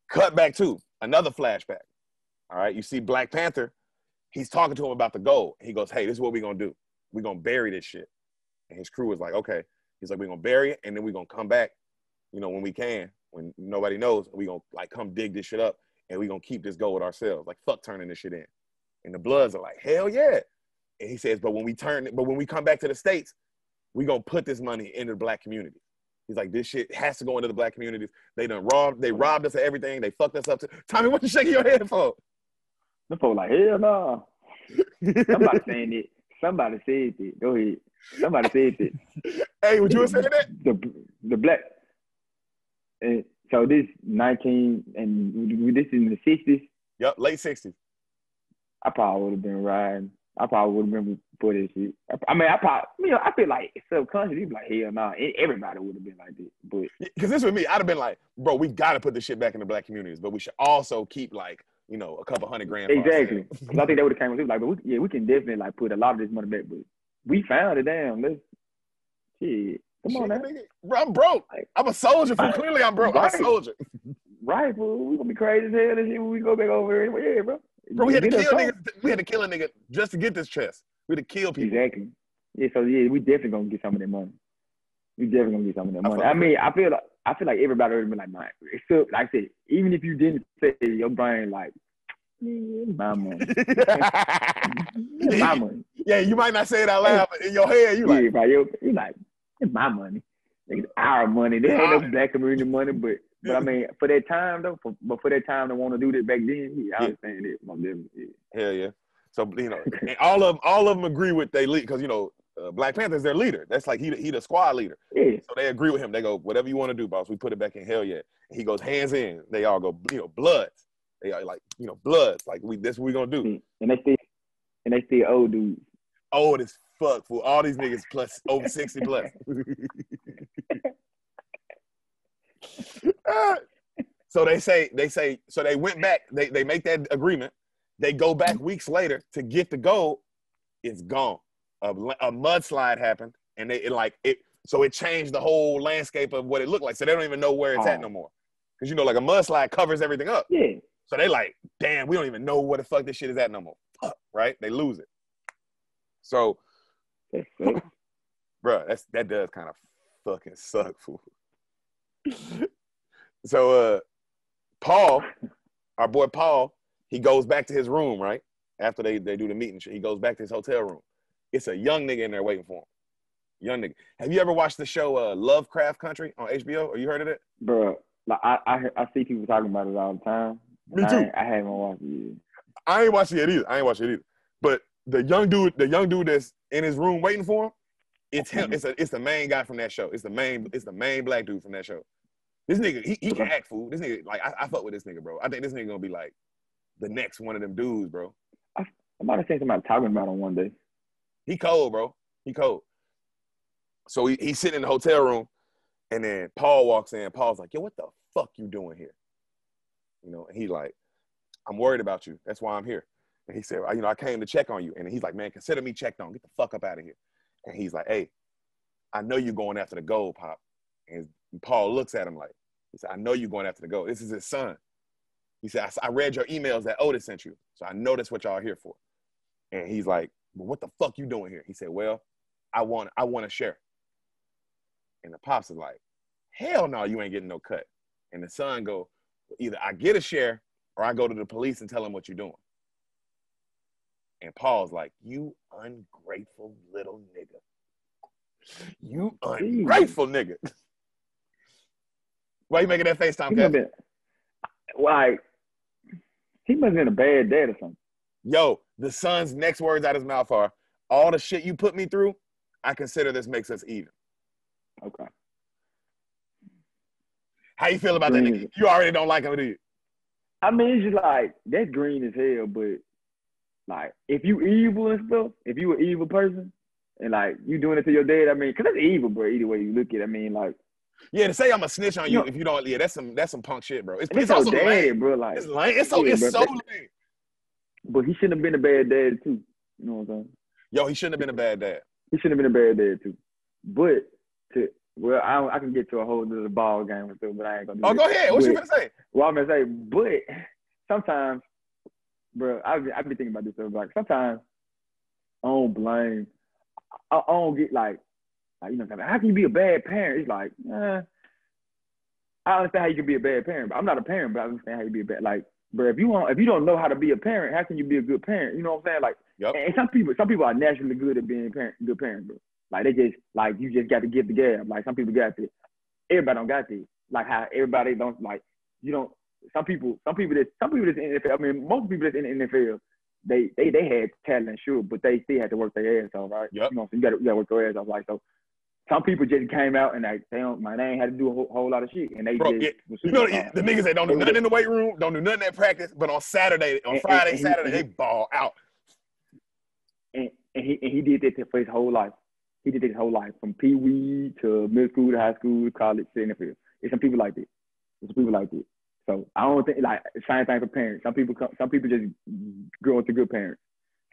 cut back to another flashback. All right, you see Black Panther. He's talking to him about the gold. He goes, hey, this is what we're going to do. We're going to bury this shit. And his crew was like, okay. He's like, we're going to bury it, and then we're going to come back, you know, when we can, when nobody knows, we're going to, like, come dig this shit up, and we're going to keep this gold ourselves. Like, fuck turning this shit in. And the Bloods are like, hell yeah. And he says, but when we come back to the States, we're going to put this money into the Black community. He's like, this shit has to go into the Black communities. They robbed us of everything. They fucked us up. Tommie, what you shaking your head for? The folks like, hell no. Somebody saying it. Somebody said it. Go ahead. Somebody said it. Hey, would you have said that? The Black. And so this 19, and this in the 60s? Yep, late 60s. I probably would have been riding. I probably would have been for this shit. I feel like subconsciously, you'd be like, hell nah. Everybody would have been like this. But because this with me, I'd have been like, bro, we got to put this shit back in the Black communities, but we should also keep like, you know, a couple $100,000. Exactly. Because I think they would have came with it. Like, but we can definitely like put a lot of this money back. But we found it. Damn, shit. Come on, man. Bro, I'm broke. I'm a soldier. Clearly, I'm broke. Right. I'm a soldier. Right, bro. We gonna be crazy as hell this shit when we go back over here. Yeah, bro. Bro, we had to kill niggas. We had to kill a nigga just to get this chest. We had to kill people. Exactly. Yeah. So yeah, we definitely gonna get some of that money. I mean, I feel like everybody would have been like, man. Except, like I said, even if you didn't say it, your brain like, my money. My money. Yeah, you might not say it out loud, but in your head, you like, yeah, bro, you're like, it's my money. It's our money. There ain't no Black community money, but I mean, for that time though, for that time to want to do this back then, yeah, I understand it. Yeah. Hell yeah. So you know, and all of them agree with they lead because you know Black Panther's their leader. That's like he the squad leader. Yeah. So they agree with him. They go, whatever you want to do, boss. We put it back in. Hell yeah. And he goes, hands in. They all go, bloods. They are like, bloods. Like that's what we gonna do. And they still old dudes. Old as fuck, fool. All these niggas plus over 60 plus. So they say, so they went back. They make that agreement. They go back weeks later to get the gold. It's gone. A mudslide happened, and so it changed the whole landscape of what it looked like. So they don't even know where it's at no more. Because like a mudslide covers everything up. Yeah. So they like, damn, we don't even know where the fuck this shit is at no more. Right? They lose it. So, bro, that does kind of fucking suck, fool. So, Paul, our boy Paul, he goes back to his room, right? After they do the meeting, he goes back to his hotel room. It's a young nigga in there waiting for him. Young nigga. Have you ever watched the show Lovecraft Country on HBO? Or you heard of it? Bro, like I see people talking about it all the time. Me too. I haven't watched it yet. I ain't watching it either. But the young dude that's in his room waiting for him, it's him. It's the main guy from that show. It's the main black dude from that show. This nigga, he can act, fool. This nigga, like, I fuck with this nigga, bro. I think this nigga gonna be like the next one of them dudes, bro. I might have seen somebody talking about him one day. He cold, bro. He cold. So he's sitting in the hotel room, and then Paul walks in. Paul's like, yo, what the fuck you doing here? And he's like, I'm worried about you. That's why I'm here. And he said, I came to check on you. And he's like, man, consider me checked on. Get the fuck up out of here. And he's like, hey, I know you're going after the gold, Pop. And Paul looks at him like, he said, I know you're going after the gold. This is his son. He said, I read your emails that Otis sent you. So I know that's what y'all are here for. And he's like, well, what the fuck you doing here? He said, well, I want to share. And the Pops is like, hell no, you ain't getting no cut. And the son go, either I get a share or I go to the police and tell them what you're doing. And Paul's like, you ungrateful little nigga. You ungrateful nigga. Why you making that face, Tomcat? Like, he must have been a bad dad or something. Yo, the son's next words out his mouth are, all the shit you put me through, I consider this makes us even. Okay. How you feel about that nigga? You already don't like him, do you? I mean, it's just like, that's green as hell, but like, if you evil and stuff, if you an evil person, and like, you doing it to your dad, I mean, because that's evil, bro, either way you look at it, I mean, like. Yeah, to say I'm a snitch on you if you don't, that's some punk shit, bro. It's also dad, lame, bro. Like, it's lame. It's so lame. But he shouldn't have been a bad dad, too. You know what I'm saying? Yo, he shouldn't have been a bad dad. He shouldn't have been a bad dad, too. But, I can get to a whole other ball game with it, but I ain't going to do go ahead. What you going to say? Well, I'm going to say, but sometimes, bro, I be thinking about this stuff. Like, sometimes I don't blame. I don't get, like, how can you be a bad parent? It's like, I understand how you can be a bad parent, but I'm not a parent, but I understand how you be a bad, like, bro, if you don't know how to be a parent, how can you be a good parent? You know what I'm saying? Like, yep. And some people are naturally good at being good parents, bro. Like, they just, like, you just got to give the gab. Like, some people got this. Everybody don't got this. Like, how everybody don't, like, you don't, some people that's in the NFL, I mean, most people that's in the NFL, they had talent, sure, but they still had to work their ass off, right? Yep. You know, so you got to work their ass off. Like, so some people just came out and like, they ain't had to do a whole lot of shit. And they the niggas that don't do nothing in the weight room, don't do nothing at practice, but on Saturday, Friday, Saturday, they ball out. And he did that for his whole life. He did it his whole life, from pee-wee to middle school to high school, college, to NFL. There's some people like that. So I don't think, like, same thing for parents. Some people just grow into good parents.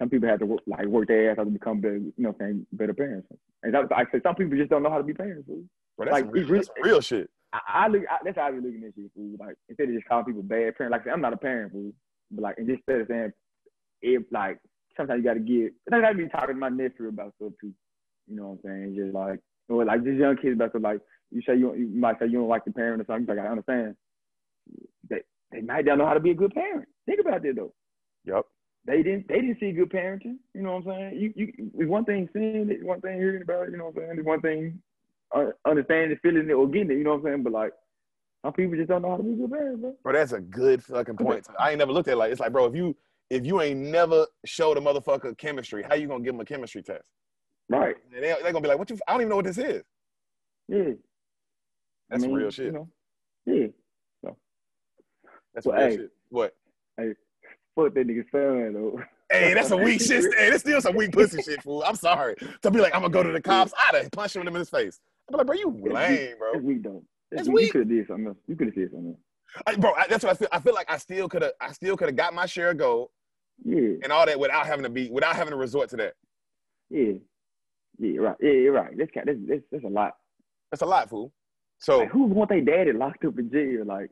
Some people have to work their ass out to become better, better parents. And I said, some people just don't know how to be parents. Fool. Bro, that's real shit. That's how I be looking at shit, fool. Like, instead of just calling people bad parents, like I said, I'm not a parent, fool. But like, and just instead of saying, like, sometimes you got to give. Sometimes I be talking to my nephew about stuff too. You know what I'm saying? Just like, or like just young kids about stuff, like, you might say you don't like the parent or something. Like, I understand. They might not know how to be a good parent. Think about that though. Yep. They didn't see good parenting. You know what I'm saying? It's one thing seeing it, one thing hearing about it. You know what I'm saying? It's one thing understanding, feeling it, or getting it. You know what I'm saying? But like, some people just don't know how to be good parents, bro. Bro, that's a good fucking point. I ain't never looked at it like, it's like, bro, if you ain't never showed a motherfucker chemistry, how you gonna give him a chemistry test? Right. And they're gonna be like, "What you? I don't even know what this is." Yeah. That's some real shit. You know, yeah. So that's some real shit. What? Hey, fuck that nigga son though. Hey, that's some weak shit. Hey, that's still some weak pussy shit, fool. I'm sorry. To be like, I'm gonna go to the cops, I'd have punched him in his face. I'd be like, bro, you lame, bro. That's weak though. That's weak. weak. You could have did something else. You could have said something else. Bro, that's what I feel. I feel like I still could have got my share of gold. Yeah. And all that without having to resort to that. Yeah. Yeah, right. Yeah, you're right. That's a lot. That's a lot, fool. So like, who want their daddy locked up in jail? Like,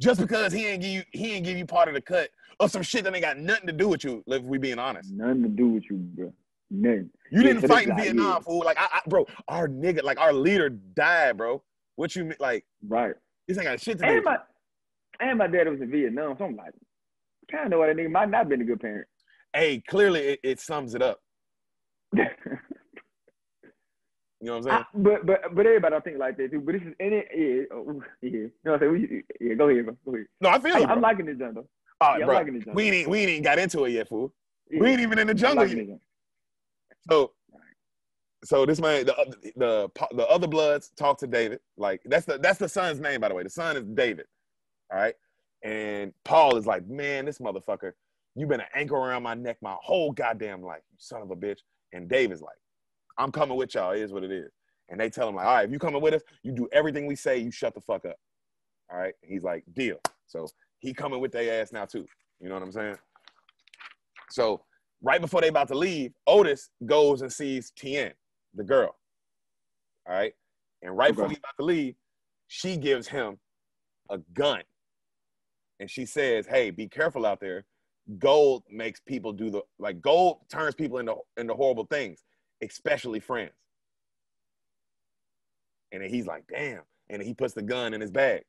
just because he ain't give you part of the cut or some shit that ain't got nothing to do with you, if we being honest. Nothing to do with you, bro. Nothing. You didn't fight in Vietnam, fool. Like, bro, our nigga, like, our leader died, bro. What you, like, right. This ain't got shit to do with you. And my dad was in Vietnam, so I'm like, kind of know what that nigga might not have been a good parent. Hey, clearly it sums it up. You know what I'm saying? But everybody don't think like that too. But this is in it, yeah. You know what I'm saying? Yeah, go ahead, bro. Go ahead. No, I feel you, bro. I'm liking this jungle. All right, bro. I'm liking this jungle. We ain't even got into it yet, fool. Yeah. We ain't even in the jungle yet. So this man, the other Bloods talk to David. Like that's the son's name, by the way. The son is David. All right. And Paul is like, man, this motherfucker, you been an anchor around my neck my whole goddamn life, you son of a bitch. And David's like, I'm coming with y'all. It is what it is. And they tell him like, all right, if you coming with us, you do everything we say. You shut the fuck up. All right. And he's like, deal. So he coming with their ass now too. You know what I'm saying? So right before they about to leave, Otis goes and sees Tien, the girl. All right. And right before he's about to leave, she gives him a gun. And she says, hey, be careful out there. Gold makes people gold turns people into horrible things, especially friends. And then he's like, damn. And then he puts the gun in his bag.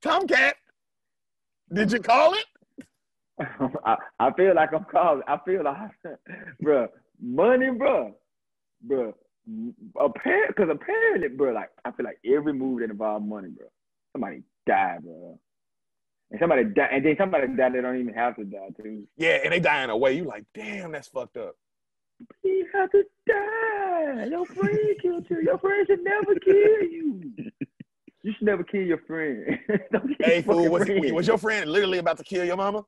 Tomcat, did you call it? I feel like I'm calling. I feel like, bro, money, bro. Apparently, bro, like, I feel like every move that involves money, bro, somebody died, bro. And somebody died, and then somebody died that don't even have to die, too. Yeah, and they die in a way. You like, damn, that's fucked up. You have to die. Your friend killed you. Your friend should never kill you. You should never kill your friend. Hey, fool, was your friend literally about to kill your mama?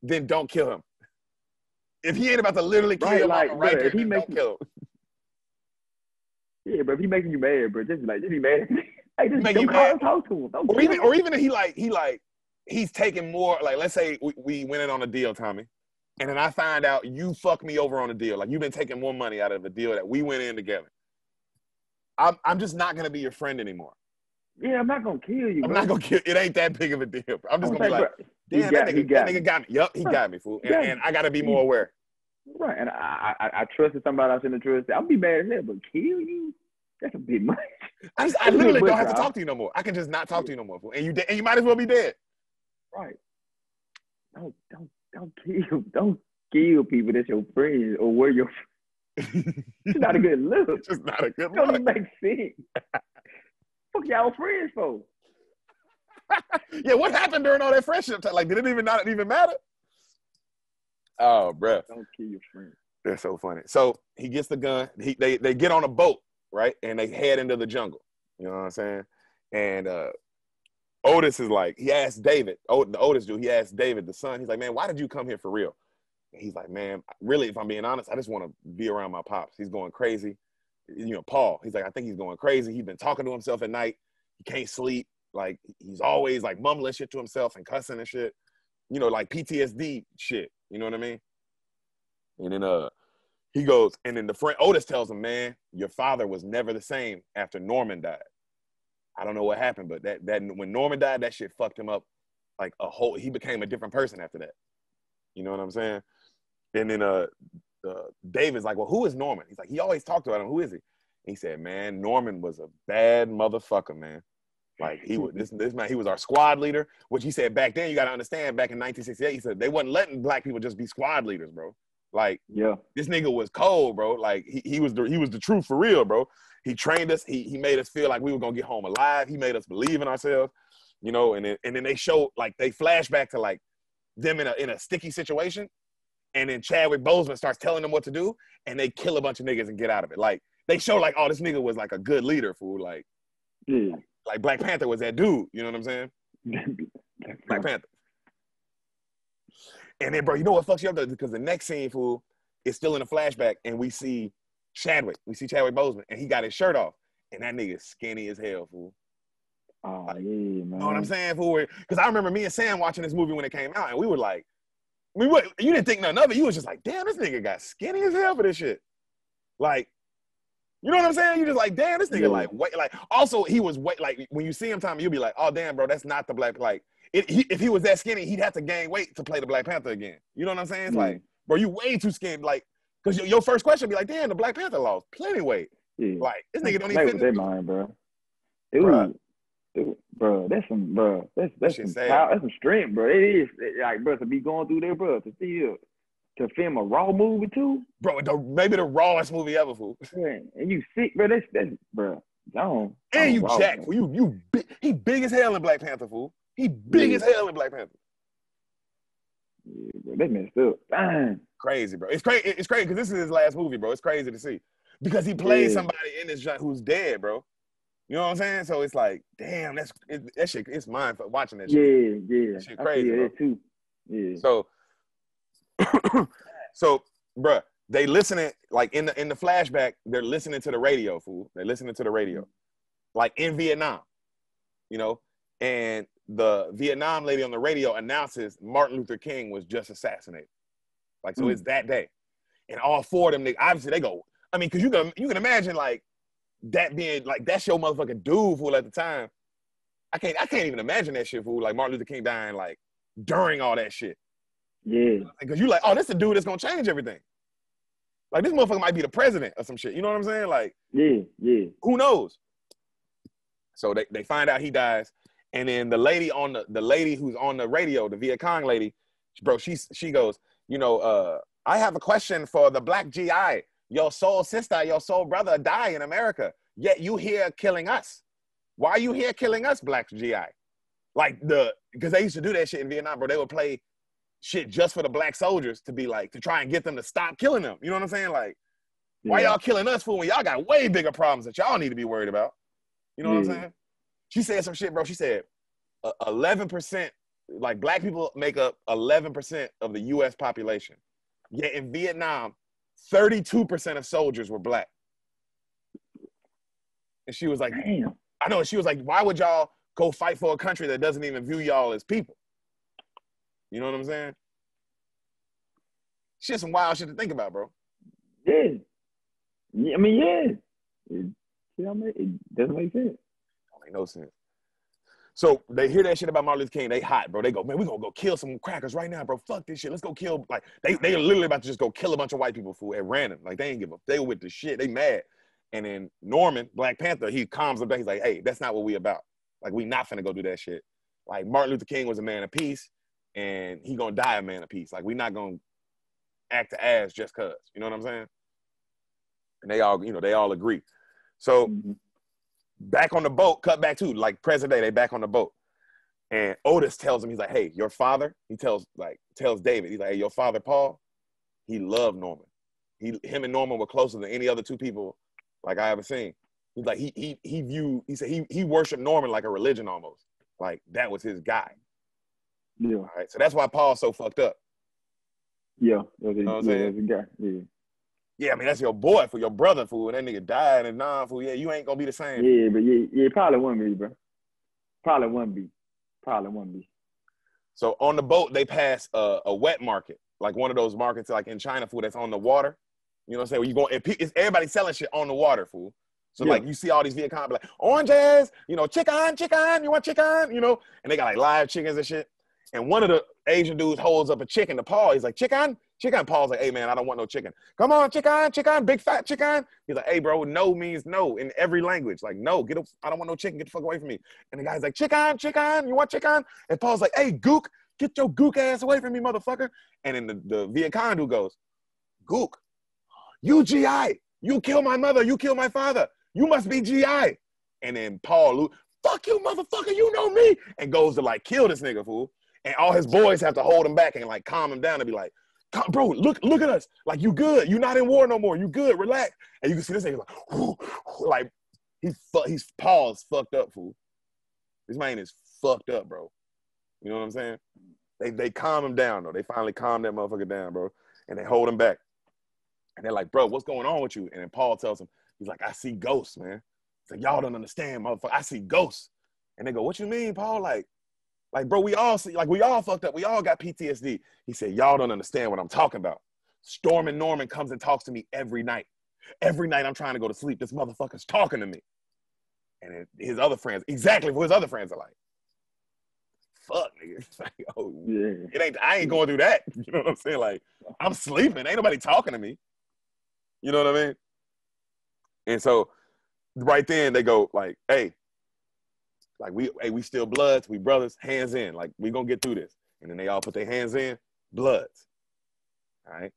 Then don't kill him. If he ain't about to literally kill your mama right there, then don't kill him. Yeah, but if he making you mad, bro, just be mad. Hey, just don't call and talk to him. Or even if he's taking more, like, let's say we went in on a deal, Tommie, and then I find out you fucked me over on a deal. Like, you've been taking more money out of the deal that we went in together. I'm just not going to be your friend anymore. Yeah, I'm not going to kill you, bro. I'm not going to kill you. It ain't that big of a deal, bro. I'm just going to be like, damn, that nigga got me. Yup, he got me, fool. And I got to be more aware. Right, and I trusted somebody I shouldn't have trusted. I'll be mad as hell, but kill you? That's a bit much. I literally don't have to talk to you no more. I can just not talk to you no more, fool. And you might as well be dead. Right. Don't kill people that's your friends or where your. It's not a good look. It's just not a good look. Don't even make sense. Fuck y'all friends for. Yeah, what happened during all that friendship time? Like, did it not even matter? Oh, bruh. Don't kill your friend. That's so funny. So he gets the gun. They get on a boat, right? And they head into the jungle. You know what I'm saying? And Otis is like, he asked David, the Otis dude, he asked David, the son, he's like, man, why did you come here for real? And he's like, man, really, if I'm being honest, I just want to be around my pops. He's going crazy. You know, Paul, he's like, I think he's going crazy. He's been talking to himself at night. He can't sleep. Like, he's always like mumbling shit to himself and cussing and shit. You know, like PTSD shit. You know what I mean? And then he goes, and then the friend Otis tells him, man, your father was never the same after Norman died. I don't know what happened, but that when Norman died, that shit fucked him up like he became a different person after that. You know what I'm saying? And then David's like, well, who is Norman? He's like, he always talked about him. Who is he? And he said, man, Norman was a bad motherfucker, man. Like, he was this man, he was our squad leader, which he said back then, you got to understand, back in 1968, he said they wasn't letting black people just be squad leaders, bro. Like, yeah, this nigga was cold, bro. Like, he was the truth for real, bro. He trained us. He made us feel like we were gonna get home alive. He made us believe in ourselves, you know. And then they show, like, they flash back to like them in a sticky situation, And then Chadwick Boseman starts telling them what to do, and they kill a bunch of niggas and get out of it. Like, they show like, oh, this nigga was like a good leader, fool. Like, like Black Panther was that dude. You know what I'm saying? Black Panther. And then, bro, you know what fucks you up though? Because the next scene, fool, is still in a flashback, and we see Chadwick. We see Chadwick Boseman, and he got his shirt off, and that nigga's skinny as hell, fool. Oh, like, yeah, man. You know what I'm saying, fool? Because I remember me and Sam watching this movie when it came out, and we were like, you didn't think nothing of it. You was just like, damn, this nigga got skinny as hell for this shit. Like, you know what I'm saying? You just like, damn, this nigga like, wait, like, also he was weight, like, when you see him, Tommy, you'll be like, oh, damn, bro, that's not the Black, like, if he was that skinny, he'd have to gain weight to play the Black Panther again. You know what I'm saying? It's like, bro, you way too skinny, like, because your first question would be like, damn, the Black Panther lost plenty weight. Yeah. Like, this nigga don't even fit their mind, bro. Dude, bro, that's some strength, bro. It is like, bro, to be going through there, bro, to film a Raw movie too, bro. Maybe the rawest movie ever, fool. Yeah, and you sick, bro. That's bro. And you jack, fool. He big as hell in Black Panther, fool. He big as hell in Black Panther. Yeah, bro, that messed up. Dang. Crazy, bro. It's crazy because this is his last movie, bro. It's crazy to see because he played somebody in this joint who's dead, bro. You know what I'm saying? So it's like, damn, that shit. It's mine for watching that shit. Yeah. That shit crazy, bro. Too. Yeah. So, bruh, they listening like in the flashback. They're listening to the radio, fool. They're listening to the radio, like in Vietnam, you know. And the Vietnam lady on the radio announces Martin Luther King was just assassinated. Like, so it's that day, and all four of them, obviously they go. I mean, because you can imagine like that being like that's your motherfucking dude, fool. At the time, I can't even imagine that shit, fool. Like Martin Luther King dying like during all that shit. Yeah. Because you like, oh, this the dude that's gonna change everything. Like this motherfucker might be the president or some shit. You know what I'm saying? Like, yeah. Who knows? So they find out he dies, and then the lady who's on the radio, the Viet Cong lady, bro, she goes, you know, I have a question for the Black GI. Your soul sister, your soul brother die in America, yet you here killing us. Why are you here killing us, Black GI? Like because they used to do that shit in Vietnam, bro. They would play shit just for the black soldiers to be like, to try and get them to stop killing them. You know what I'm saying? Like, why y'all killing us, fool, when y'all got way bigger problems that y'all need to be worried about? You know what I'm saying? She said some shit, bro. She said 11%, like black people make up 11% of the US population. Yet in Vietnam, 32% of soldiers were black. And she was like, damn. I know. She was like, why would y'all go fight for a country that doesn't even view y'all as people? You know what I'm saying? Shit, some wild shit to think about, bro. Yeah. I mean, yeah. It doesn't make sense. Don't make no sense. So they hear that shit about Martin Luther King. They hot, bro. They go, man, we gonna go kill some crackers right now, bro. Fuck this shit. Let's go kill. Like they literally about to just go kill a bunch of white people, fool, at random. Like they ain't give a. They with the shit. They mad. And then Norman, Black Panther, he calms them down. He's like, hey, that's not what we about. Like we not finna go do that shit. Like Martin Luther King was a man of peace, and he gonna die a man of peace. Like we not gonna act the ass just cause. You know what I'm saying? And they all agree. So back on the boat, cut back to like present day, they back on the boat. And Otis tells him, he's like, hey, your father, he tells David, he's like, hey, your father, Paul, he loved Norman. Him and Norman were closer than any other two people like I ever seen. He's like, he worshiped Norman like a religion almost. Like that was his guy. Yeah. All right. So that's why Paul's so fucked up. Yeah. You know what I'm saying? That's a guy. Yeah. Yeah, I mean, that's your boy, for your brother, fool. And that nigga died and fool. Yeah, you ain't gonna be the same. Yeah, but yeah, probably wouldn't be, bro. Probably wouldn't be. So on the boat, they pass a wet market, like one of those markets like in China, fool, that's on the water. You know what I'm saying? Where you go, it's everybody selling shit on the water, fool. So like you see all these Viet Cong like oranges, you know, chicken, you want chicken, you know, and they got like live chickens and shit. And one of the Asian dudes holds up a chicken to Paul. He's like, chicken. Paul's like, hey man, I don't want no chicken. Come on, chicken, big fat chicken. He's like, hey bro, no means no in every language. Like, no, I don't want no chicken. Get the fuck away from me. And the guy's like, chicken, you want chicken? And Paul's like, hey, gook, get your gook ass away from me, motherfucker. And then the Viet Cong dude goes, gook, you GI, you kill my mother, you kill my father. You must be GI. And then Paul, fuck you, motherfucker, you know me. And goes to like kill this nigga, fool. And all his boys have to hold him back and like calm him down and be like, bro, look at us. Like, you good. You not in war no more. You good. Relax. And you can see this nigga like, whoo, like he's Paul's fucked up, fool. This man is fucked up, bro. You know what I'm saying? They calm him down, though. They finally calm that motherfucker down, bro. And they hold him back. And they're like, bro, what's going on with you? And then Paul tells him, he's like, I see ghosts, man. He's like, y'all don't understand, motherfucker. I see ghosts. And they go, what you mean, Paul? Like, bro, we all fucked up. We all got PTSD. He said, y'all don't understand what I'm talking about. Storm and Norman comes and talks to me every night. Every night I'm trying to go to sleep. This motherfucker's talking to me. And his other friends, exactly what his other friends are like. Fuck, nigga. It's like, oh, yeah. I ain't going through that. You know what I'm saying? Like, I'm sleeping. Ain't nobody talking to me. You know what I mean? And so right then they go like, hey, like we still bloods, we brothers, hands in. Like, we gonna get through this. And then they all put their hands in, bloods. All right.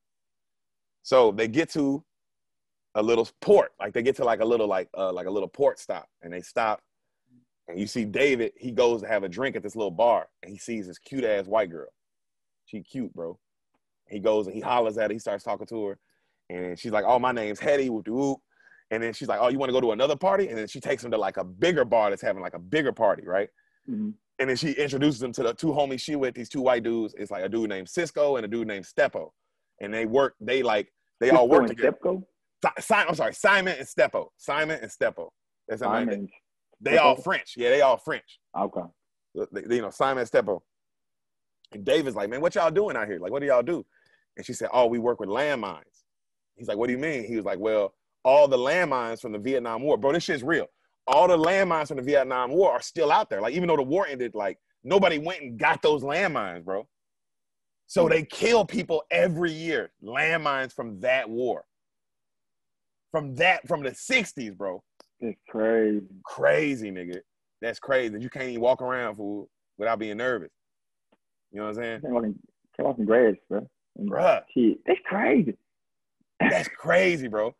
So they get to a little port. Like, they get to like a little port stop. And they stop. And you see David, he goes to have a drink at this little bar. And he sees this cute ass white girl. She cute, bro. He goes and he hollers at her. He starts talking to her. And she's like, oh, my name's Hetty, whoop-de-whoop. And then she's like, oh, you want to go to another party? And then she takes him to like a bigger bar that's having like a bigger party, right? Mm-hmm. And then she introduces him to the two homies she with, these two white dudes. It's like a dude named Cisco and a dude named Steppo. And they all work together. I'm sorry, Simon and Steppo. Simon and Steppo. That's Simon. They all French. Yeah, they all French. Okay. Simon and Steppo. And David's like, man, what y'all doing out here? Like, what do y'all do? And she said, oh, we work with landmines. He's like, what do you mean? He was like, well, all the landmines from the Vietnam War, bro, this shit's real. All the landmines from the Vietnam War are still out there. Like, even though the war ended, like, nobody went and got those landmines, bro. So they kill people every year. Landmines from that war. From the 60s, bro. It's crazy. Crazy, nigga. That's crazy. You can't even walk around, fool, without being nervous. You know what I'm saying? Can't walk in grass, bro. Bruh. Shit, that's crazy. That's crazy, bro.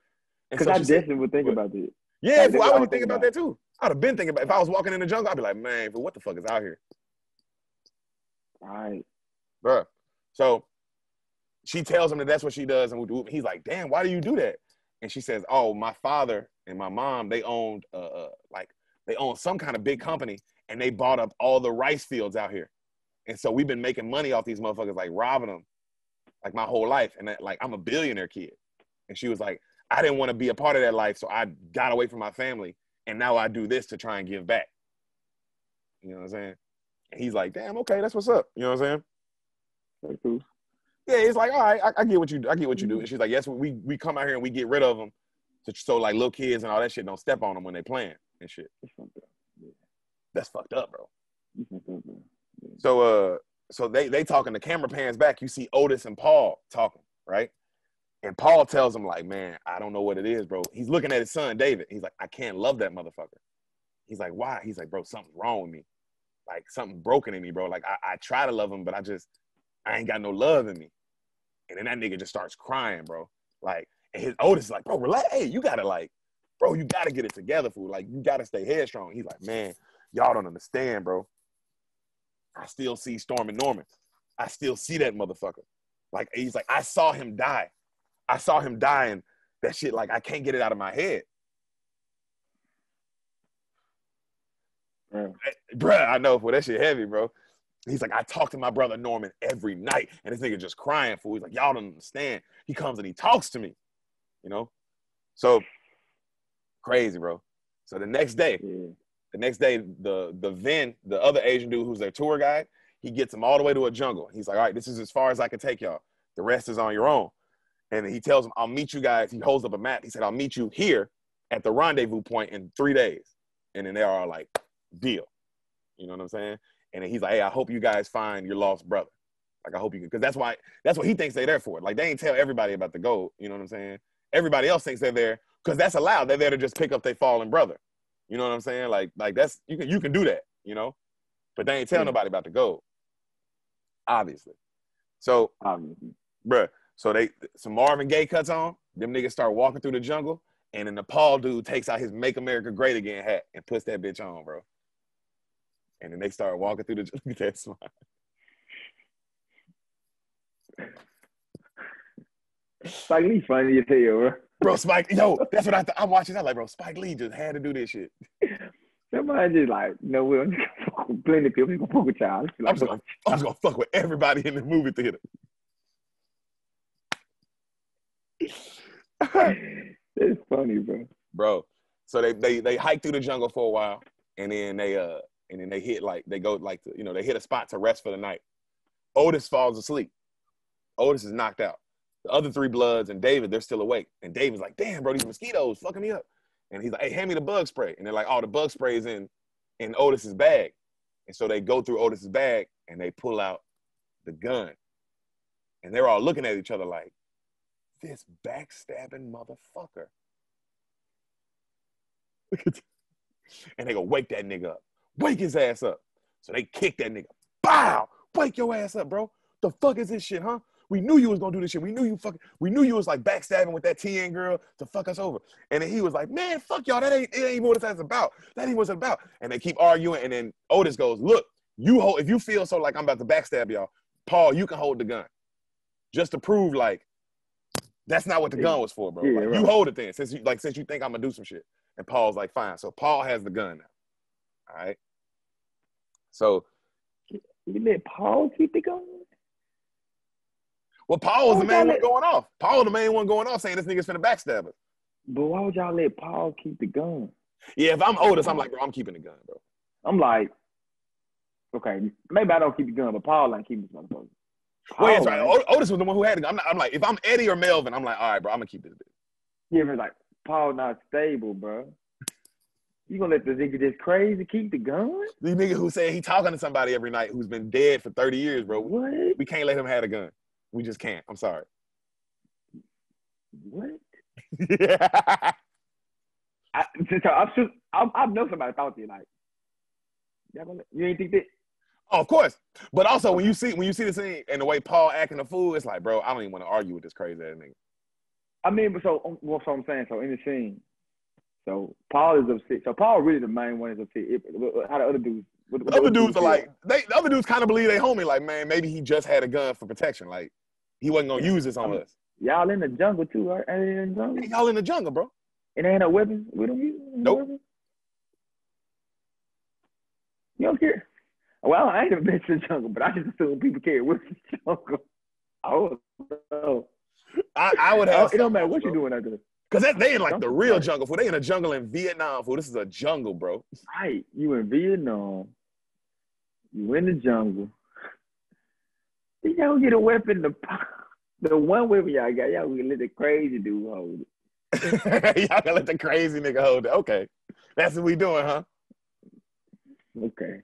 Because I definitely would think about this. Yeah, I would think about that too. I'd have been thinking about, if I was walking in the jungle, I'd be like, man, what the fuck is out here? Right. Bruh. So she tells him that that's what she does. And he's like, damn, why do you do that? And she says, oh, my father and my mom, they owned some kind of big company, and they bought up all the rice fields out here. And so we've been making money off these motherfuckers, like robbing them, like my whole life. And that, like, I'm a billionaire kid. And she was like, I didn't want to be a part of that life, so I got away from my family, and now I do this to try and give back. You know what I'm saying? And he's like, damn, okay, that's what's up. You know what I'm saying? That's cool. Yeah, it's like, all right, I get what you do. And she's like, yes, we come out here and we get rid of them, so like little kids and all that shit don't step on them when they playing and shit. That's fucked up, bro. Yeah. So they talking. The camera pans back. You see Otis and Paul talking, right? And Paul tells him, like, man, I don't know what it is, bro. He's looking at his son, David. He's like, I can't love that motherfucker. He's like, why? He's like, bro, something's wrong with me. Like, something broken in me, bro. Like, I try to love him, but I ain't got no love in me. And then that nigga just starts crying, bro. Like, and his Otis is like, bro, relax. Hey, you gotta get it together, fool. Like, you gotta stay headstrong. He's like, man, y'all don't understand, bro. I still see Storm and Norman. I still see that motherfucker. Like, he's like, I saw him die. And that shit, like, I can't get it out of my head. Bruh, I know, for that shit heavy, bro. He's like, I talk to my brother Norman every night, and this nigga just crying, fool. He's like, y'all don't understand. He comes and he talks to me, you know? So, crazy, bro. So the next day, the other Asian dude who's their tour guide, he gets them all the way to a jungle. He's like, all right, this is as far as I can take y'all. The rest is on your own. And he tells them, I'll meet you guys. He holds up a map. He said, I'll meet you here at the rendezvous point in 3 days. And then they are like, deal. You know what I'm saying? And then he's like, hey, I hope you guys find your lost brother. Like, I hope you can, because that's what he thinks they're there for. Like, they ain't tell everybody about the gold. You know what I'm saying? Everybody else thinks they're there because that's allowed. They're there to just pick up their fallen brother. You know what I'm saying? Like that's, you can do that, you know? But they ain't tell nobody about the gold. Obviously. So, bruh, so some Marvin Gaye cuts on, them niggas start walking through the jungle, and then the Paul dude takes out his Make America Great Again hat and puts that bitch on, bro. And then they start walking through the jungle. Look at that smile. Spike Lee funny as hell, bro. Bro, Spike, yo, that's what I'm watching. I'm like, bro, Spike Lee just had to do this shit. Somebody just like, no, we're just gonna plenty people. We're gonna fuck with y'all. I'm just gonna fuck with everybody in the movie theater. It's funny, bro. Bro, so they hike through the jungle for a while, and then they hit like they go like to, they hit a spot to rest for the night. Otis falls asleep. Otis is knocked out. The other three Bloods and David, they're still awake. And David's like, damn, bro, these mosquitoes fucking me up. And he's like, hey, hand me the bug spray. And they're like, oh, the bug spray is in Otis's bag. And so they go through Otis's bag and they pull out the gun. And they're all looking at each other like, this backstabbing motherfucker. And they go, wake that nigga up. Wake his ass up. So they kick that nigga. Bow! Wake your ass up, bro. The fuck is this shit, huh? We knew you was gonna do this shit. We knew you was like backstabbing with that TN girl to fuck us over. And then he was like, man, fuck y'all. It ain't what it's about. That ain't what it's about. And they keep arguing. And then Otis goes, look, if you feel so like I'm about to backstab y'all, Paul, you can hold the gun. Just to prove like that's not what the gun was for, bro. Yeah, like, right. You hold it then, since you think I'm gonna do some shit. And Paul's like, fine. So Paul has the gun now. All right. So you let Paul keep the gun? Well, Paul was the main one going off. Paul was the main one going off saying this nigga's finna backstab us. But why would y'all let Paul keep the gun? Yeah, if I'm Otis, I'm like, bro, I'm keeping the gun, bro. I'm like, okay, maybe I don't keep the gun, but Paul ain't keeping this motherfucker. Well, that's right. Otis was the one who had the gun. I'm like, if I'm Eddie or Melvin, I'm like, all right, bro, I'm gonna keep this bitch. Yeah, but like, Paul not stable, bro. You gonna let the nigga just crazy keep the gun? The nigga who said he talking to somebody every night who's been dead for 30 years, bro. What? We can't let him have a gun. We just can't. I'm sorry. What? Yeah. I know somebody thought to you like, you ain't think that? Oh, of course. But also when you see the scene and the way Paul acting a fool, it's like, bro, I don't even want to argue with this crazy ass nigga. I mean, but so I'm saying, so in the scene, so Paul is upset. So Paul really the main one is upset. How the other dudes? The other dudes are like, the other dudes kind of believe they homie. Like, man, maybe he just had a gun for protection. Like, he wasn't gonna use this on us. Y'all in the jungle too, right? Ain't in the jungle? Y'all in the jungle, bro. And they ain't no weapons with them? Nope. Weapons? You don't care? Well, I ain't never been to the jungle, but I just assume people carry weapons in the jungle. Oh no. I would have. It don't matter what you're doing out there. Because they in like the real jungle. Fool. They in a jungle in Vietnam. Fool. This is a jungle, bro. Right. You in Vietnam. You in the jungle. You don't get a weapon. The one weapon y'all got, y'all gonna let the crazy dude hold it. Y'all gonna let the crazy nigga hold it. Okay. That's what we doing, huh? Okay.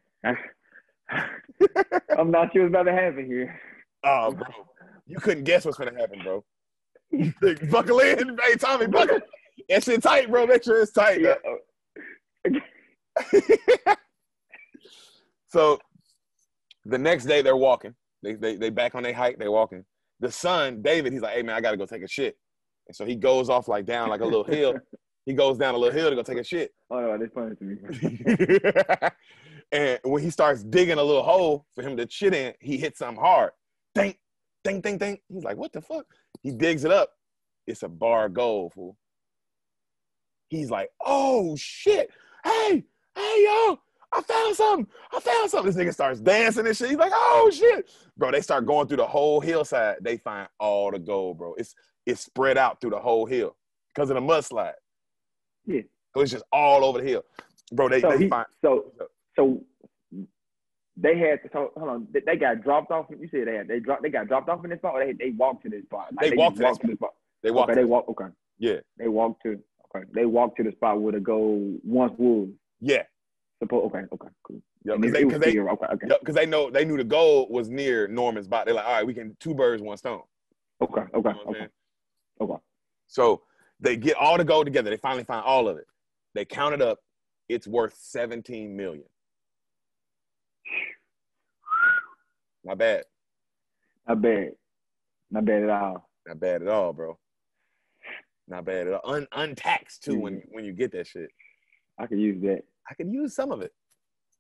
I'm not sure what's about to happen here. Oh, bro. You couldn't guess what's gonna happen, bro. Buckle in, hey Tommie, buckle. That shit tight, bro. Make sure it's tight. Yeah. So the next day they're walking. They back on their hike. They walking. The son, David, he's like, hey man, I gotta go take a shit. And so he goes off like down like a little hill. He goes down a little hill to go take a shit. Oh no, that's funny to me. And when he starts digging a little hole for him to shit in, he hits something hard. Ding, ding, ding, ding. He's like, what the fuck? He digs it up. It's a bar of gold, fool. He's like, oh shit. Hey, yo, I found something. This nigga starts dancing and shit. He's like, oh shit. Bro, they start going through the whole hillside. They find all the gold, bro. It's spread out through the whole hill because of the mudslide. Yeah. So it's just all over the hill. Bro, they find. So they had, so hold on, they got dropped off. You said they got dropped off in this spot, or they walked to this spot? Like they walked to this spot. They walked. Okay, they walked. Okay. Yeah. They walked to the spot where the gold once was. Yeah. Okay, cool. Yeah, because they knew the gold was near Norman's body. They're like, all right, we can 2 birds, 1 stone. Okay. So they get all the gold together. They finally find all of it. They count it up. It's worth $17 million. Not bad. Not bad at all. Not bad at all, bro. Not bad at all. Untaxed too. When you get that shit. I could use that. I could use some of it.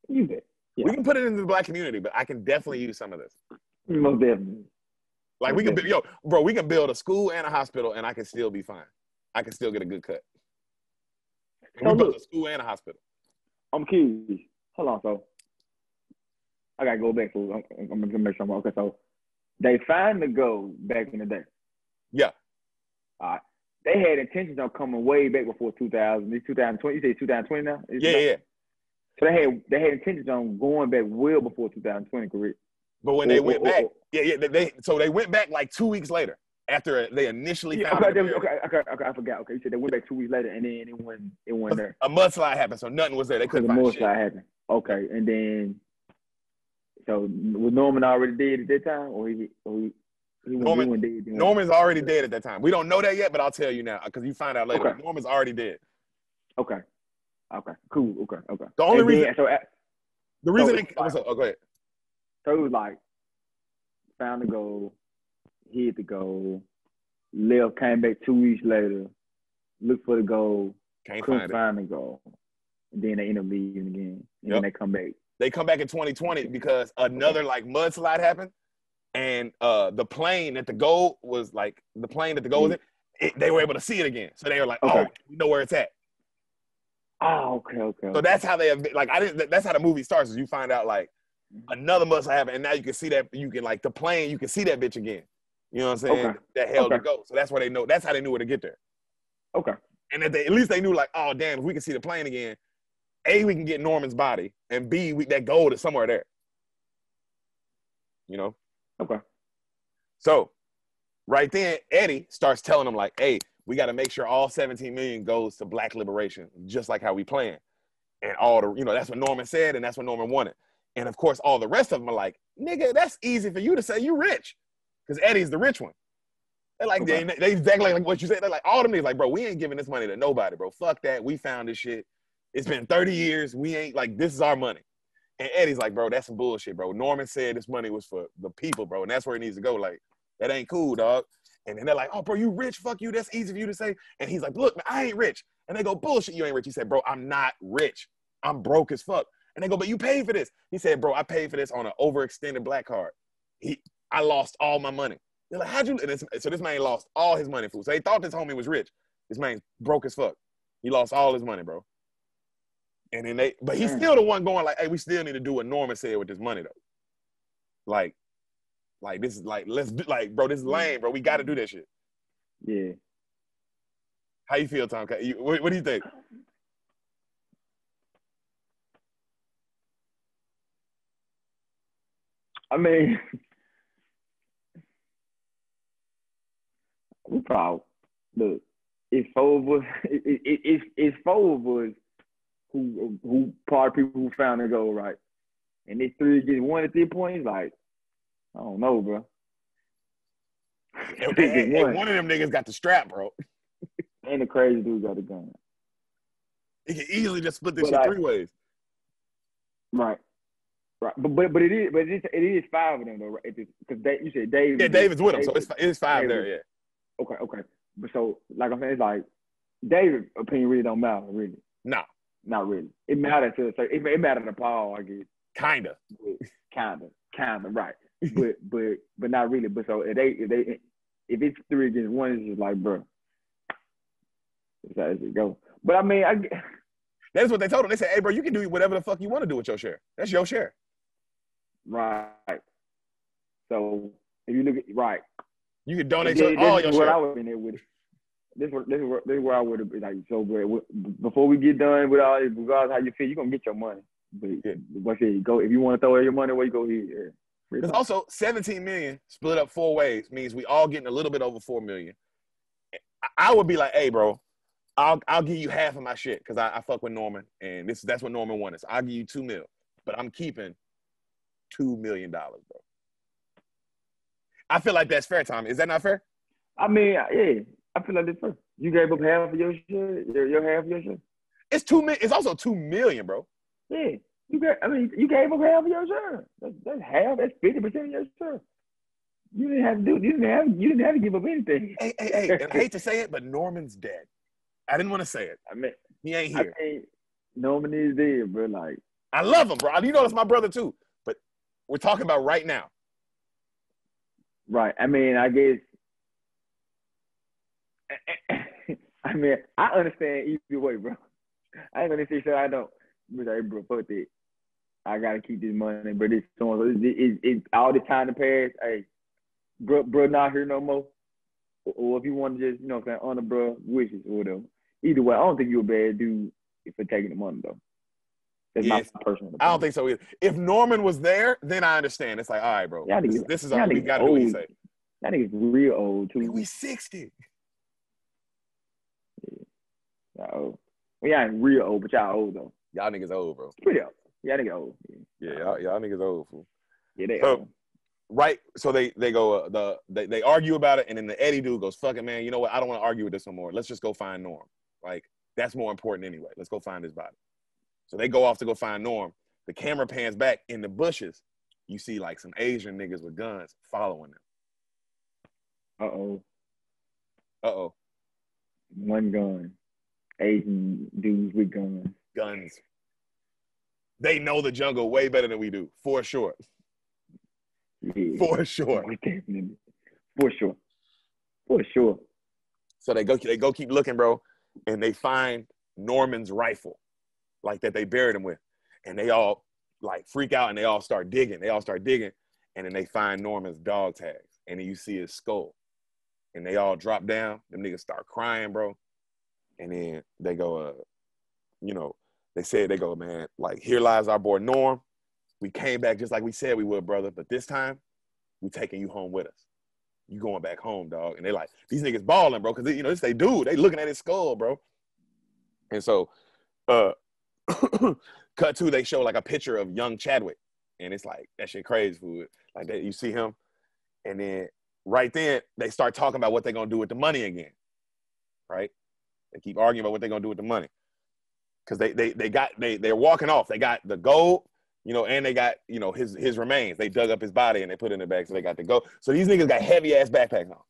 Use it. Yeah. We can put it into the black community, but I can definitely use some of this. Most definitely. Like we can, bro, we can build a school and a hospital, and I can still be fine. I can still get a good cut. And we built a school and a hospital. I'm curious. Hold on, so I gotta go back. So I'm gonna make sure. Okay, so they found the gold back in the day. Yeah. All right. They had intentions on coming way back before 2000. It's 2020. You say 2020 now? Yeah. So they had intentions on going back well before 2020, correct? But when they went back, they went back like 2 weeks later after they initially found okay, I forgot. Okay, you said they went back 2 weeks later, and then it went there. A mudslide happened, so nothing was there. They couldn't find shit. A mudslide happened. Okay, and then so was Norman already dead at that time, or he Norman's already dead at that time. We don't know that yet, but I'll tell you now because you find out later. Okay. Norman's already dead. Okay, cool. Okay. The only reason. Go ahead. So it was like found the goal, hit the goal, left, came back 2 weeks later, looked for the goal, couldn't find the goal, and then they end up leaving again, and then they come back. They come back in 2020 because another like mudslide happened. And the plane that the goal was in, they were able to see it again. So they were like, oh, we know where it's at. Oh, okay. So that's how that's how the movie starts, is you find out like another mudslide happened, and now you can see that, you can like the plane, you can see that bitch again. You know what I'm saying? Okay. That held the goal. So that's where they know, that's how they knew where to get there. Okay. And at least they knew like, oh, damn, if we can see the plane again, A, we can get Norman's body, and B, that gold is somewhere there. You know? Okay. So right then, Eddie starts telling them like, hey, we got to make sure all 17 million goes to Black liberation, just like how we planned. And all the, that's what Norman said, and that's what Norman wanted. And of course, all the rest of them are like, nigga, that's easy for you to say, you rich. Because Eddie's the rich one. They're like, they exactly like what you said. They're like, all them niggas like, bro, we ain't giving this money to nobody, bro. Fuck that. We found this shit. It's been 30 years. We ain't like, this is our money. And Eddie's like, bro, that's some bullshit, bro. Norman said this money was for the people, bro, and that's where it needs to go. Like, that ain't cool, dog. And then they're like, oh, bro, you rich? Fuck you. That's easy for you to say. And he's like, look, man, I ain't rich. And they go, bullshit, you ain't rich. He said, bro, I'm not rich. I'm broke as fuck. And they go, but you paid for this. He said, bro, I paid for this on an overextended black card. I lost all my money. They're like, how'd you? So this man lost all his money, fool. So they thought this homie was rich. This man broke as fuck. He lost all his money, bro. And then but he's still the one going like, hey, we still need to do what Norman said with this money though. Like this is like, let's do, like, bro, this is lame, bro. We got to do that shit. Yeah. How you feel, Tomcat? What do you think? I mean, we probably look. It's four of us. It's four of us who part of people who found the goal, right? And this three gets 1 at 3 points. Like, I don't know, bro. And one of them niggas got the strap, bro. And the crazy dude got a gun. He can easily just split this shit 3 ways. Right. But it is 5 of them though, right? Because you said Dave. Yeah, David's with him, so it's 5 there. Yeah. Okay. But so, like I'm saying, it's like David's opinion really don't matter, really. No, not really. It matters it matters to Paul, I guess. Kinda, right. but not really. But so if it's 3 against 1, it's just like, bro, that's how it go. But I mean, that's what they told him. They said, hey, bro, you can do whatever the fuck you want to do with your share. That's your share. Right. So if you look at you can donate to all your share. I would have been there with it. This is where I would have been like, so before we get done with all this, regardless how you feel, you're gonna get your money. But what's it? Go if you want to throw your money away, go ahead. Yeah. Because also 17 million split up 4 ways means we all getting a little bit over 4 million. I would be like, hey, bro, I'll give you half of my shit because I fuck with Norman and that's what Norman wanted. So I'll give you $2 million, but I'm keeping $2 million, bro. I feel like that's fair, Tommy. Is that not fair? I mean, yeah, I feel like that's fair. You gave up half of your shit, your half of your shit. It's $2 million. It's also $2 million, bro. Yeah, you gave up half of your share. That's half. That's 50% of your share. You didn't have to do. You didn't have to give up anything. Hey. And I hate to say it, but Norman's dead. I didn't want to say it. I mean, he ain't here. Norman is dead, bro. Like, I love him, bro. You know that's my brother too. But we're talking about right now. Right. I mean, I guess. I mean, I understand either way, bro. I ain't gonna say shit I don't. But hey, bro, fuck that. I gotta keep this money, but it's so it's all the time to pass. Hey, bro, not here no more. Or if you want to just, you know, what I'm saying, honor bro wishes or whatever. Either way, I don't think you're a bad dude for taking the money though. That's my Yes, personal opinion. I don't think so either. If Norman was there, then I understand. It's like, all right, bro, this is all we got to do what he say. That nigga's real old too. We 60. Yeah, y'all old. Well, y'all ain't real old, but y'all old though. Y'all niggas old, bro. Pretty old. Y'all niggas old. Yeah, y'all niggas old, fool. Yeah, they old. Right, so they go they argue about it, and then the Eddie dude goes, fuck it, man, you know what, I don't want to argue with this no more. Let's just go find Norm. Like, that's more important anyway. Let's go find his body. So they go off to go find Norm. The camera pans back in the bushes. You see like some Asian niggas with guns following them. Uh-oh. One gun. Asian dudes with guns. Guns. They know the jungle way better than we do, for sure. Yeah. For sure. For sure. For sure. So they go keep looking, bro, and they find Norman's rifle, like that they buried him with. And they all like freak out and they all start digging. And then they find Norman's dog tags. And then you see his skull. And they all drop down. Them niggas start crying, bro. And then they go, they go, man, like, here lies our boy Norm. We came back just like we said we would, brother. But this time, we taking you home with us. You going back home, dog. And they like, these niggas balling, bro. Because, this they do. They looking at his skull, bro. And so, cut to, they show like a picture of young Chadwick. And it's like, that shit crazy, food. Like, that, you see him. And then right then, they start talking about what they're going to do with the money again. Right? They keep arguing about what they're going to do with the money. Because they're walking off. They got the gold, and they got, his remains. They dug up his body and they put it in the bag, so they got the gold. So these niggas got heavy-ass backpacks on.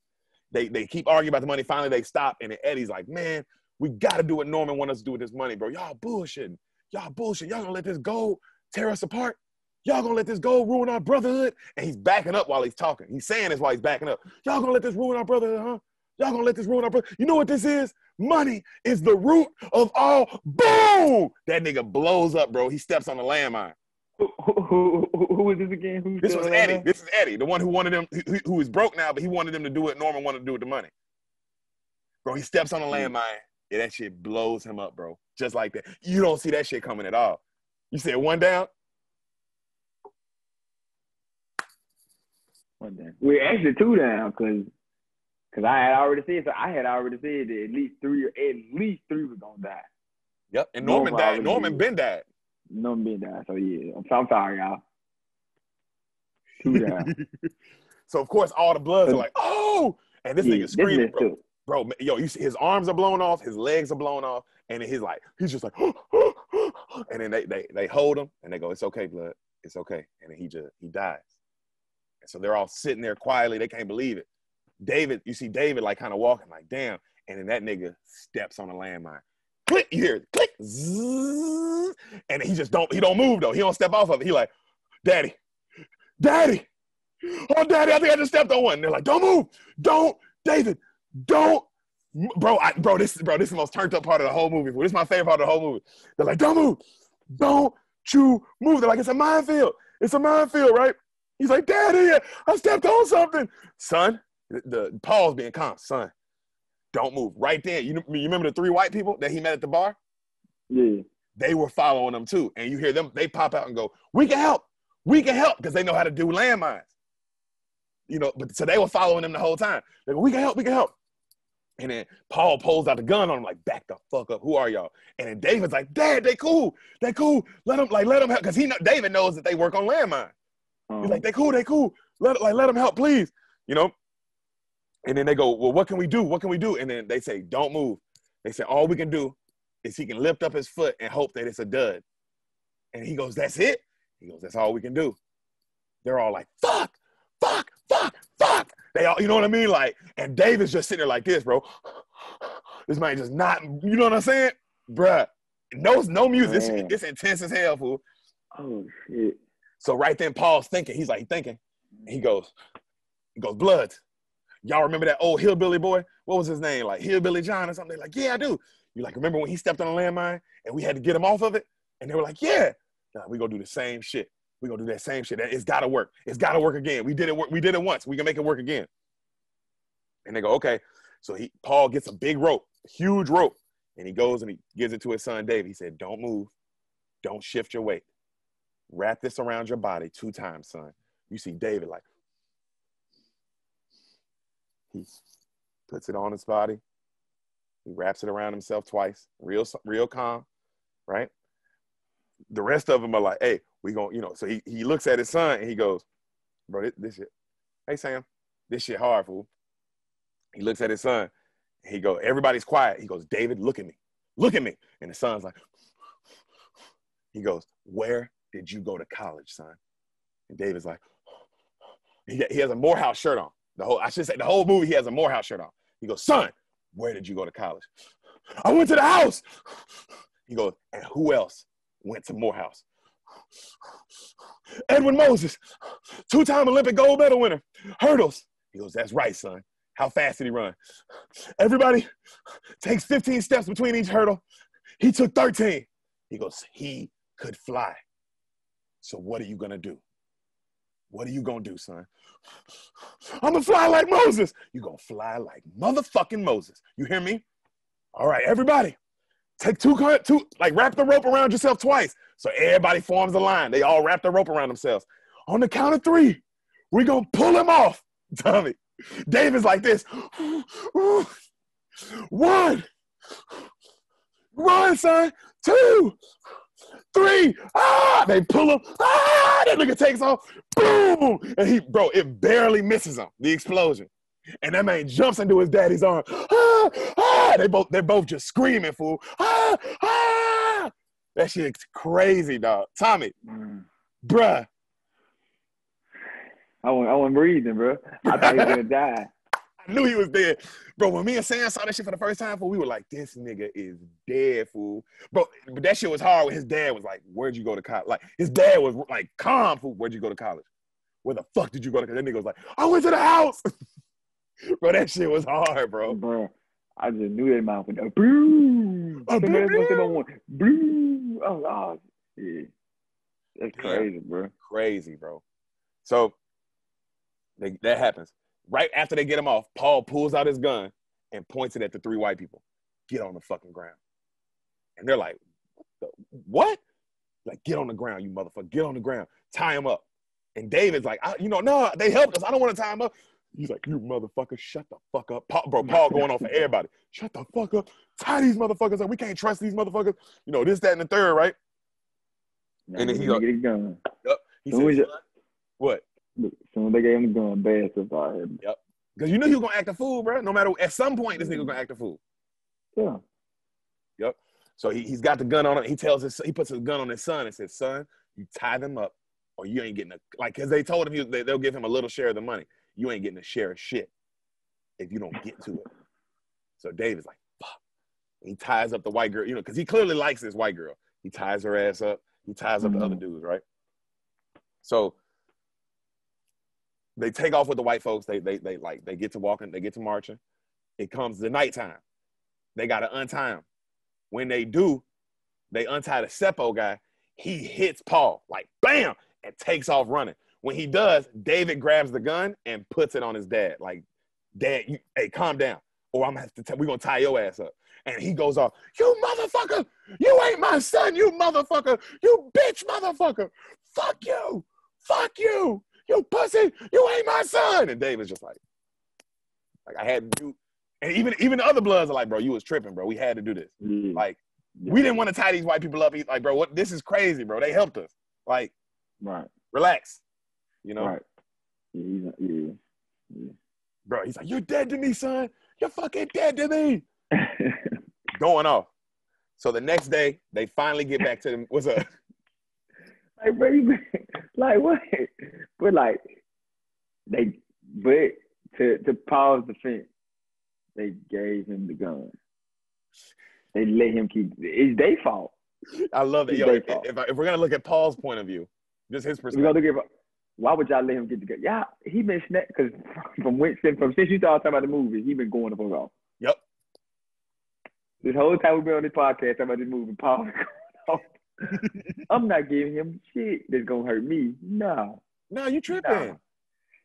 They keep arguing about the money. Finally, they stop, and then Eddie's like, man, we got to do what Norman want us to do with this money, bro. Y'all bullshitting. Y'all going to let this gold tear us apart? Y'all going to let this gold ruin our brotherhood? And he's backing up while he's talking. He's saying this while he's backing up. Y'all going to let this ruin our brotherhood, huh? Y'all going to let this ruin our brotherhood? You know what this is? Money is the root of all. Boom! That nigga blows up, bro. He steps on the landmine. Who is this again? This was Eddie. This is Eddie, the one who wanted him, who is broke now, but he wanted him to do what Norman wanted to do with the money. Bro, he steps on the landmine, and that shit blows him up, bro. Just like that. You don't see that shit coming at all. You said one down? One down. We're actually two down, because I had already said that at least three were gonna die. Yep, and Norman died. Norman been died. Norman been died. So yeah, I'm sorry, y'all. Two down. So of course all the bloods are like, oh, and this nigga screaming, bro. Bro, yo, you see his arms are blown off, his legs are blown off, and then he's just like, and then they hold him and they go, it's okay, blood, it's okay, and then he dies. And so they're all sitting there quietly, they can't believe it. You see David like kind of walking like, damn, and then that nigga steps on a landmine. Click, you hear it, click, zzz, and he don't move though. He don't step off of it. He like, Daddy, oh Daddy, I think I just stepped on one. And they're like, don't move, David, don't, this is the most turned up part of the whole movie. This is my favorite part of the whole movie. They're like, don't move, don't you move. They're like, it's a minefield, right? He's like, Daddy, I stepped on something, son. The Paul's being calm, son. Don't move. Right there. You remember the three white people that he met at the bar? Yeah. They were following them too. And you hear them, they pop out and go, we can help, because they know how to do landmines. But so they were following them the whole time. They go, we can help. And then Paul pulls out the gun on him, like, back the fuck up. Who are y'all? And then David's like, Dad, they cool. Let them help. Because David knows that they work on landmines. He's like, they cool. Let them help, please. And then they go, well, what can we do? And then they say, don't move. They say, all we can do is he can lift up his foot and hope that it's a dud. And he goes, that's it? He goes, that's all we can do. They're all like, fuck. They all, you know what I mean? Like, and David's just sitting there like this, bro. This man just not, you know what I'm saying? Bruh, no music. It's intense as hell, fool. Oh, shit. So right then, Paul's thinking. He's like, he goes, He goes, Bloods. Y'all remember that old hillbilly boy? What was his name? Like Hillbilly John or something? They're like, yeah, I do. You like, remember when he stepped on a landmine and we had to get him off of it? And they were like, yeah. Nah, we gonna do the same shit. We gonna do that same shit. It's gotta work. It's gotta work again. We did it once. We can make it work again. And they go, okay. So Paul gets a big rope, a huge rope, and he goes and he gives it to his son David. He said, don't move. Don't shift your weight. Wrap this around your body 2 times, son. You see David like, he puts it on his body. He wraps it around himself twice. Real calm, right? The rest of them are like, hey, we gonna, so he looks at his son and he goes, bro, this shit, hey, Sam, this shit hard, fool. He looks at his son. He goes, everybody's quiet. He goes, David, look at me. Look at me. And the son's like, he goes, where did you go to college, son? And David's like, he has a Morehouse shirt on. The whole movie, he has a Morehouse shirt on. He goes, son, where did you go to college? I went to the house. He goes, and who else went to Morehouse? Edwin Moses, 2-time Olympic gold medal winner, hurdles. He goes, that's right, son. How fast did he run? Everybody takes 15 steps between each hurdle. He took 13. He goes, he could fly. So what are you gonna do? What are you gonna do, son? I'm gonna fly like Moses. You're gonna fly like motherfucking Moses. You hear me? All right, everybody, take two, like wrap the rope around yourself twice. So everybody forms a line. They all wrap the rope around themselves. On the count of 3, we're gonna pull him off. Tommie. David's like this. 1. Run, son. 2, 3. They pull him. That nigga takes off. Boom. And it barely misses him, the explosion. And that man jumps into his daddy's arm. They're both just screaming, fool. That shit's crazy, dog. Tommie, bruh. I wasn't breathing, bro. I thought he was gonna die. I knew he was dead. Bro, when me and Sam saw that shit for the first time, fool, we were like, this nigga is dead, fool. Bro, but that shit was hard when his dad was like, where'd you go to college? Like, his dad was like, calm, fool, where'd you go to college? Where the fuck did you go to college? That nigga was like, I went to the house. Bro, that shit was hard, bro. Bro, I just knew that mouth went, boom. Boom. Oh, God. Yeah. That's crazy, bro. Crazy, bro. So, that happens. Right after they get him off, Paul pulls out his gun and points it at the 3 white people. Get on the fucking ground. And they're like, what? Like, get on the ground, you motherfucker. Get on the ground. Tie him up. And David's like, no, they helped us. I don't want to tie him up. He's like, you motherfucker, shut the fuck up. Paul going on for everybody. Shut the fuck up. Tie these motherfuckers up. We can't trust these motherfuckers. This, that, and the third, right? And then he's like, gun. Yep. He said, what? As soon as they gave him the gun, bad stuff out here. Yep. Because you knew he was going to act a fool, bro. No matter, at some point, this nigga was going to act a fool. Yeah. Yep. So he's got the gun on him. He puts his gun on his son and says, son, you tie them up or you ain't getting because they told him they'll give him a little share of the money. You ain't getting a share of shit if you don't get to it. So David's like, fuck. He ties up the white girl, because he clearly likes this white girl. He ties her ass up. He ties up the other dudes, right? So they take off with the white folks. They get to walking. They get to marching. It comes the nighttime. They got to untie him. When they do, they untie the Seppo guy. He hits Paul, like, bam, and takes off running. When he does, David grabs the gun and puts it on his dad. Like, Dad, hey, calm down, or I'm gonna have to we're gonna tie your ass up. And he goes off, you motherfucker, you ain't my son, you motherfucker, you bitch motherfucker, fuck you, you pussy, you ain't my son. And David's just like I had to do. And even the other Bloods are like, bro, you was tripping, bro. We had to do this. Yeah. Like, we didn't want to tie these white people up. Like, bro, what? This is crazy, bro. They helped us. Like, right. Relax. Right. Yeah. Bro, he's like, you're dead to me, son. You're fucking dead to me. Going off. So the next day, they finally get back to them. What's up? Like, baby, like what? But like, to Paul's defense, they gave him the gun. They let him keep. It's their fault. I love it. Yo, if we're gonna look at Paul's point of view, just his perspective. Why would y'all let him get together? Yeah, he been snatched because since you started talking about the movie, he been going the fuck off. Yep. This whole time we've been on this podcast talking about this movie, Paul. I'm not giving him shit that's gonna hurt me. No. No, you tripping. Nah.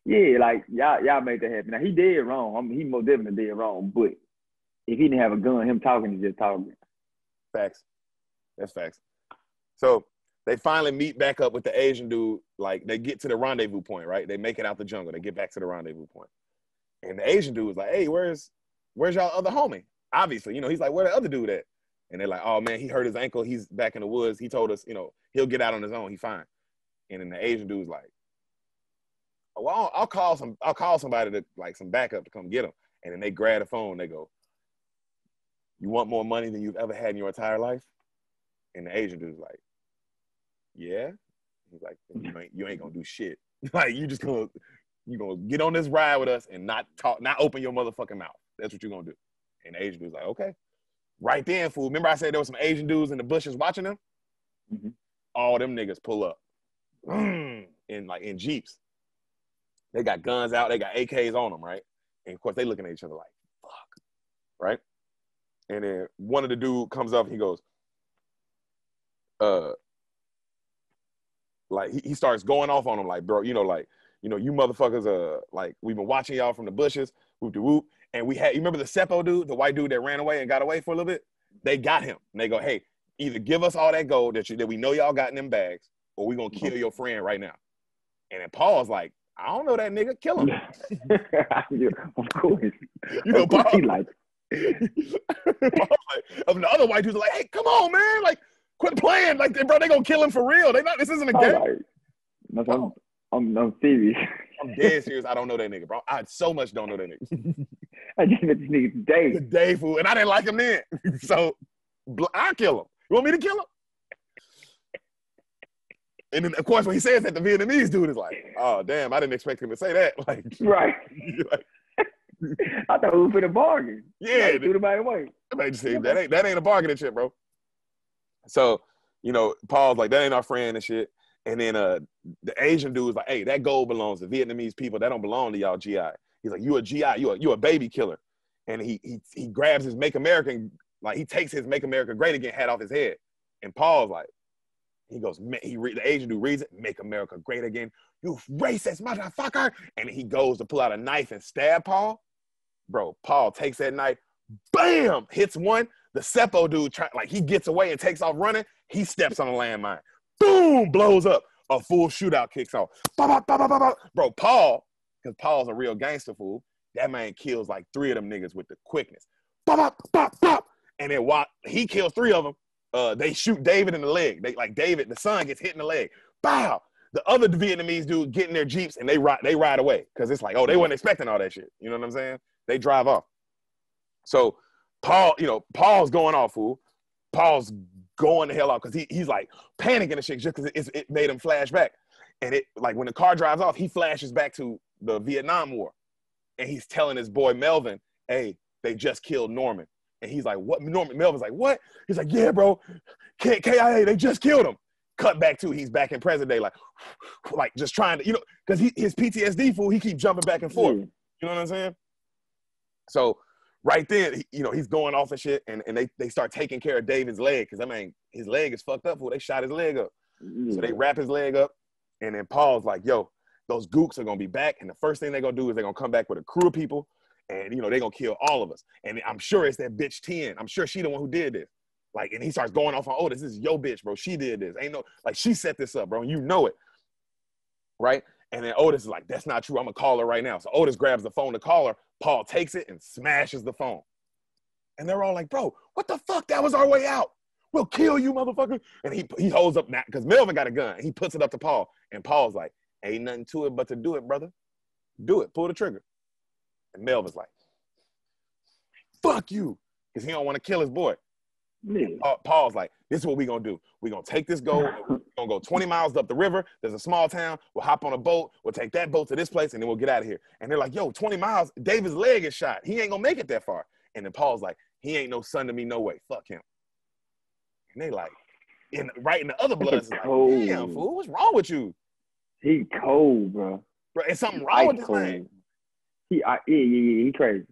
Yeah, like y'all made that happen. Now he dead wrong. He most definitely dead wrong. But if he didn't have a gun, him talking is just talking. Facts. That's facts. So they finally meet back up with the Asian dude. Like, they get to the rendezvous point, right? They make it out the jungle. They get back to the rendezvous point. And the Asian dude was like, hey, where's y'all other homie? Obviously, he's like, where the other dude at? And they're like, oh, man, he hurt his ankle. He's back in the woods. He told us, he'll get out on his own. He's fine. And then the Asian dude's like, oh, well, I'll call somebody to, like, some backup to come get him. And then they grab the phone. They go, you want more money than you've ever had in your entire life? And the Asian dude's like, yeah. He's like, you ain't gonna do shit. Like, you gonna get on this ride with us and not talk, not open your motherfucking mouth. That's what you're gonna do. And the Asian dude's like, okay. Right then, fool. Remember I said there was some Asian dudes in the bushes watching them? Mm-hmm. All them niggas pull up in Jeeps. They got guns out. They got AKs on them, right? And of course they looking at each other like, fuck, right? And then one of the dude comes up and he goes, like he starts going off on them like, bro, you motherfuckers, like, we've been watching y'all from the bushes, whoop de whoop. And you remember the Seppo dude, the white dude that ran away and got away for a little bit? They got him. And they go, hey, either give us all that gold that we know y'all got in them bags, or we gonna kill your friend right now. And then Paul's like, I don't know that nigga, kill him. Of course. Paul, like, the other white dudes are like, hey, come on, man, like, quit playing, like, bro, they gonna kill him for real. This isn't a game. Like, I'm serious. I'm dead serious. I don't know that nigga, bro. I so much don't know that nigga. I just met this nigga today. Today, fool, and I didn't like him then. So I'll kill him. You want me to kill him? And then, of course, when he says that, the Vietnamese dude is like, oh, damn, I didn't expect him to say that. Like, right. Like, I thought we were for the bargain. Yeah. Threw the body away. That ain't a bargaining chip, bro. So, Paul's like, that ain't our friend and shit. And then the Asian dude is like, hey, that gold belongs to Vietnamese people. That don't belong to y'all GI. He's like, you a GI, you a baby killer. And he grabs his Make American, like, he takes his Make America Great Again hat off his head. And Paul's like, he goes, the Asian dude reads it, Make America Great Again, you racist motherfucker. And he goes to pull out a knife and stab Paul. Bro, Paul takes that knife, bam, hits one. The Seppo dude, he gets away and takes off running. He steps on a landmine. Boom, blows up. A full shootout kicks off. Bro, Paul, because Paul's a real gangster fool, that man kills like 3 of them niggas with the quickness. And then while he kills 3 of them, they shoot David in the leg. David, the son, gets hit in the leg. Bow. The other Vietnamese dude get in their Jeeps and they ride away. Because it's like, oh, they weren't expecting all that shit. You know what I'm saying? They drive off. So Paul, Paul's going off, fool. Paul's going the hell out because he's like panicking and shit just because it made him flash back. And it, like, when the car drives off, he flashes back to the Vietnam War. And he's telling his boy Melvin, hey, they just killed Norman. And he's like, what? Melvin's like, what? He's like, yeah, bro, KIA, they just killed him. Cut back to, he's back in present day, like just trying to, because his PTSD, fool, he keeps jumping back and forth. You know what I'm saying? So right then, he's going off and shit, and they start taking care of David's leg, because, his leg is fucked up, fool. They shot his leg up. So they wrap his leg up, and then Paul's like, yo, those gooks are going to be back, and the first thing they're going to do is they're going to come back with a crew of people, and, they're going to kill all of us. And I'm sure it's that bitch 10. I'm sure she the one who did this. Like, and he starts going off on, oh, this is your bitch, bro. She did this. Ain't no, like, she set this up, bro. You know it. Right? And then Otis is like, that's not true. I'm going to call her right now. So Otis grabs the phone to call her. Paul takes it and smashes the phone. And they're all like, bro, what the fuck? That was our way out. We'll kill you, motherfucker. And he holds up, because Melvin got a gun. He puts it up to Paul. And Paul's like, ain't nothing to it but to do it, brother. Do it. Pull the trigger. And Melvin's like, fuck you. Because he don't want to kill his boy. Paul's like, this is what we're going to do. We're going to take this gold. We're going to go 20 miles up the river. There's a small town. We'll hop on a boat. We'll take that boat to this place, and then we'll get out of here. And they're like, yo, 20 miles. David's leg is shot. He ain't going to make it that far. And then Paul's like, he ain't no son to me, no way. Fuck him. And they like, right in the other blood, is like, damn, fool, what's wrong with you? He cold, bro. Bro, is something He wrong ice with this man? cold. Yeah. He crazy.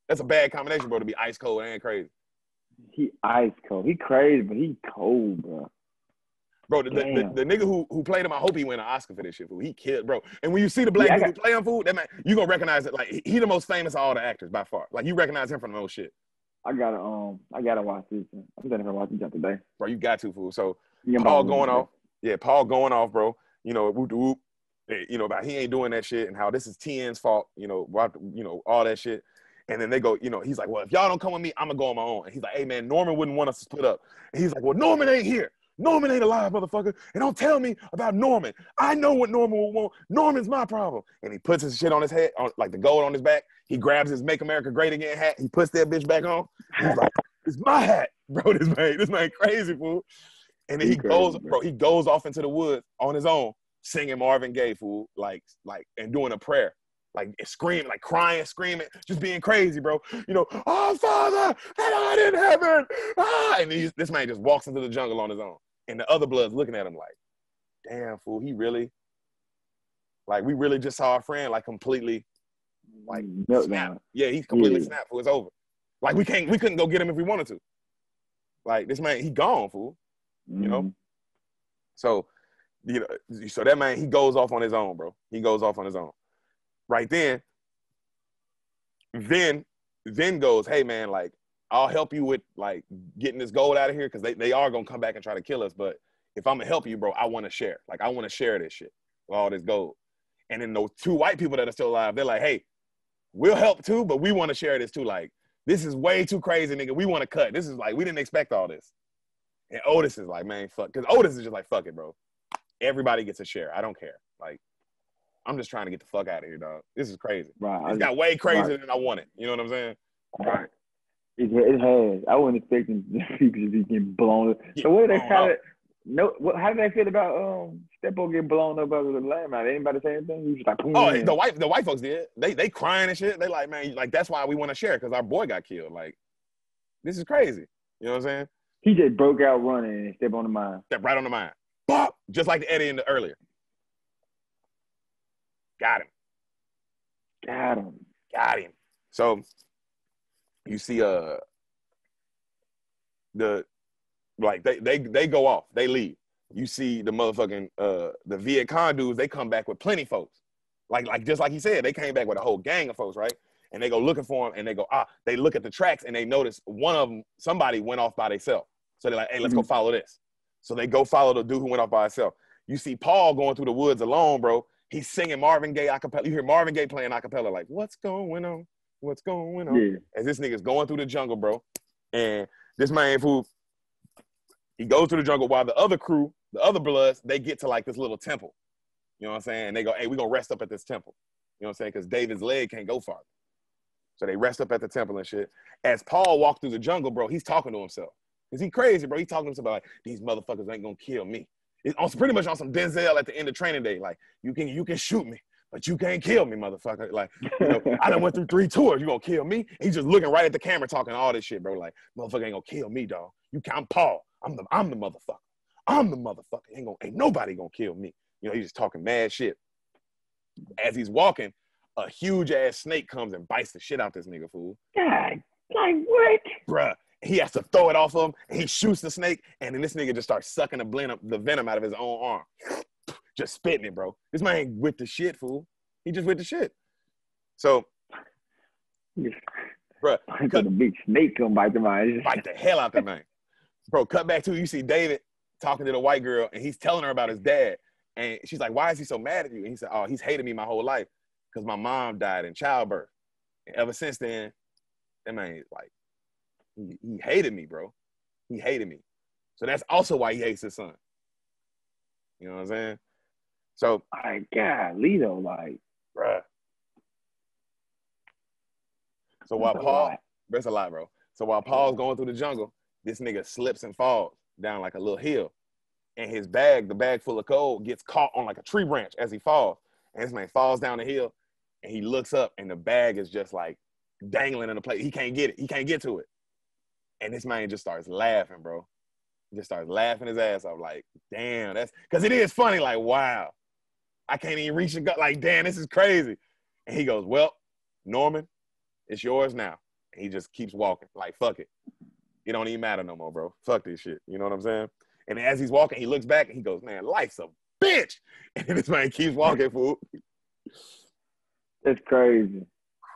That's a bad combination, bro, to be ice cold and crazy. He ice cold. He crazy, but he cold, bro. Bro, Damn. the nigga who played him, I hope he win an Oscar for this shit, fool. He killed, bro. And when you see the black Yeah, I dude got who play him, fool, that man, you gonna recognize it. Like, he the most famous of all the actors by far. Like, you recognize him from the most shit. I gotta watch this. I'm gonna watch this today. Bro, you got to, fool. So, Yeah, Paul going off. Yeah, Paul going off, bro. You know, whoop, whoop. You know, about he ain't doing that shit and how this is TN's fault, you know, all that shit. And then they go, you know, he's like, well, if y'all don't come with me, I'm gonna go on my own. And he's like, hey man, Norman wouldn't want us to split up. And he's like, well, Norman ain't here. Norman ain't alive, motherfucker. And don't tell me about Norman. I know what Norman will want. Norman's my problem. And he puts his shit on his head, on, like the gold on his back. He grabs his Make America Great Again hat. He puts that bitch back on. He's like, it's my hat. Bro, this man crazy, fool. And then he goes off into the woods on his own, singing Marvin Gaye, fool, like, and doing a prayer, like screaming, like crying, screaming, just being crazy, bro. You know, oh Father, that art in heaven, and this man just walks into the jungle on his own, and the other Bloods looking at him like, damn, fool, he really, like, we really just saw our friend like completely, like snap. Yeah, he's completely snapped. Fool, it's over. Like we couldn't go get him if we wanted to. Like this man, he gone, fool. You know, so you know, so that man, he goes off on his own, bro. He goes off on his own. Right then, Vin goes, hey man, like I'll help you with like getting this gold out of here because they are gonna come back and try to kill us. But if I'm gonna help you, bro, I want to share. Like I want to share this shit, all this gold. And then those two white people that are still alive, they're like, hey, we'll help too, but we want to share this too. Like this is way too crazy, nigga. We want to cut. This is like we didn't expect all this. And Otis is like, man, fuck. Because Otis is just like, fuck it, bro. Everybody gets a share. I don't care. Like, I'm just trying to get the fuck out of here, dog. This is crazy. Right. It's got way crazier than I wanted. You know what I'm saying? Right. It has. I wasn't expecting people to be getting blown up. So what did they kind of how did they feel about Steppo getting blown up by the landmine? Anybody say anything? He was like, the white folks did. They crying and shit. They like, man, like that's why we want to share because our boy got killed. Like, this is crazy. You know what I'm saying? He just broke out running and stepped on the mine. Stepped right on the mine. Bop! Just like the Eddie in the earlier. Got him. So you see they go off. They leave. You see the motherfucking the Viet Cong dudes, they come back with plenty folks. Like just like he said, they came back with a whole gang of folks, right? And they go looking for him, and they go, they look at the tracks, and they notice one of them, somebody went off by themselves. So they're like, hey, let's go follow this. So they go follow the dude who went off by himself. You see Paul going through the woods alone, bro. He's singing Marvin Gaye a cappella. You hear Marvin Gaye playing a cappella, like, what's going on? What's going on? Yeah. As this nigga's going through the jungle, bro. And this man, fool, he goes through the jungle while the other crew, the other Bloods, they get to like this little temple. You know what I'm saying? And they go, hey, we're going to rest up at this temple. You know what I'm saying? Because David's leg can't go farther. So they rest up at the temple and shit. As Paul walked through the jungle, bro, he's talking to himself. Because he crazy, bro. He's talking to himself about, like, these motherfuckers ain't going to kill me. It's pretty much on some Denzel at the end of Training Day. Like, you can shoot me, but you can't kill me, motherfucker. Like, you know, I done went through 3 tours. You going to kill me? He's just looking right at the camera talking all this shit, bro. Like, motherfucker ain't going to kill me, dog. I'm Paul. I'm the motherfucker. I'm the motherfucker. Ain't nobody going to kill me. You know, he's just talking mad shit. As he's walking, a huge ass snake comes and bites the shit out this nigga, fool. God, like what? Bruh, he has to throw it off of him, and he shoots the snake, and then this nigga just starts sucking the venom out of his own arm. Just spitting it, bro. This man ain't with the shit, fool. He just with the shit. So, bruh. The big snake come bite the man. Bite the hell out the man. Bro, cut back to, you see David talking to the white girl, and he's telling her about his dad. And she's like, why is he so mad at you? And he said, oh, he's hated me my whole life because my mom died in childbirth. And ever since then, that man, like, he hated me, bro. He hated me. So that's also why he hates his son. You know what I'm saying? So, my God, Lito, like, bruh. So while Paul, that's a lot, bro. So while Paul's going through the jungle, this nigga slips and falls down like a little hill. And his bag, the bag full of gold, gets caught on like a tree branch as he falls. And this man falls down the hill, and he looks up, and the bag is just like dangling in the place. He can't get it. He can't get to it. And this man just starts laughing, bro. He just starts laughing his ass off, like, damn, that's because it is funny, like, wow, I can't even reach the gut, like, damn, this is crazy. And he goes, well, Norman, it's yours now. And he just keeps walking, like, fuck it. It don't even matter no more, bro. Fuck this shit. You know what I'm saying? And as he's walking, he looks back and he goes, man, life's a bitch. And this man keeps walking, fool. That's crazy.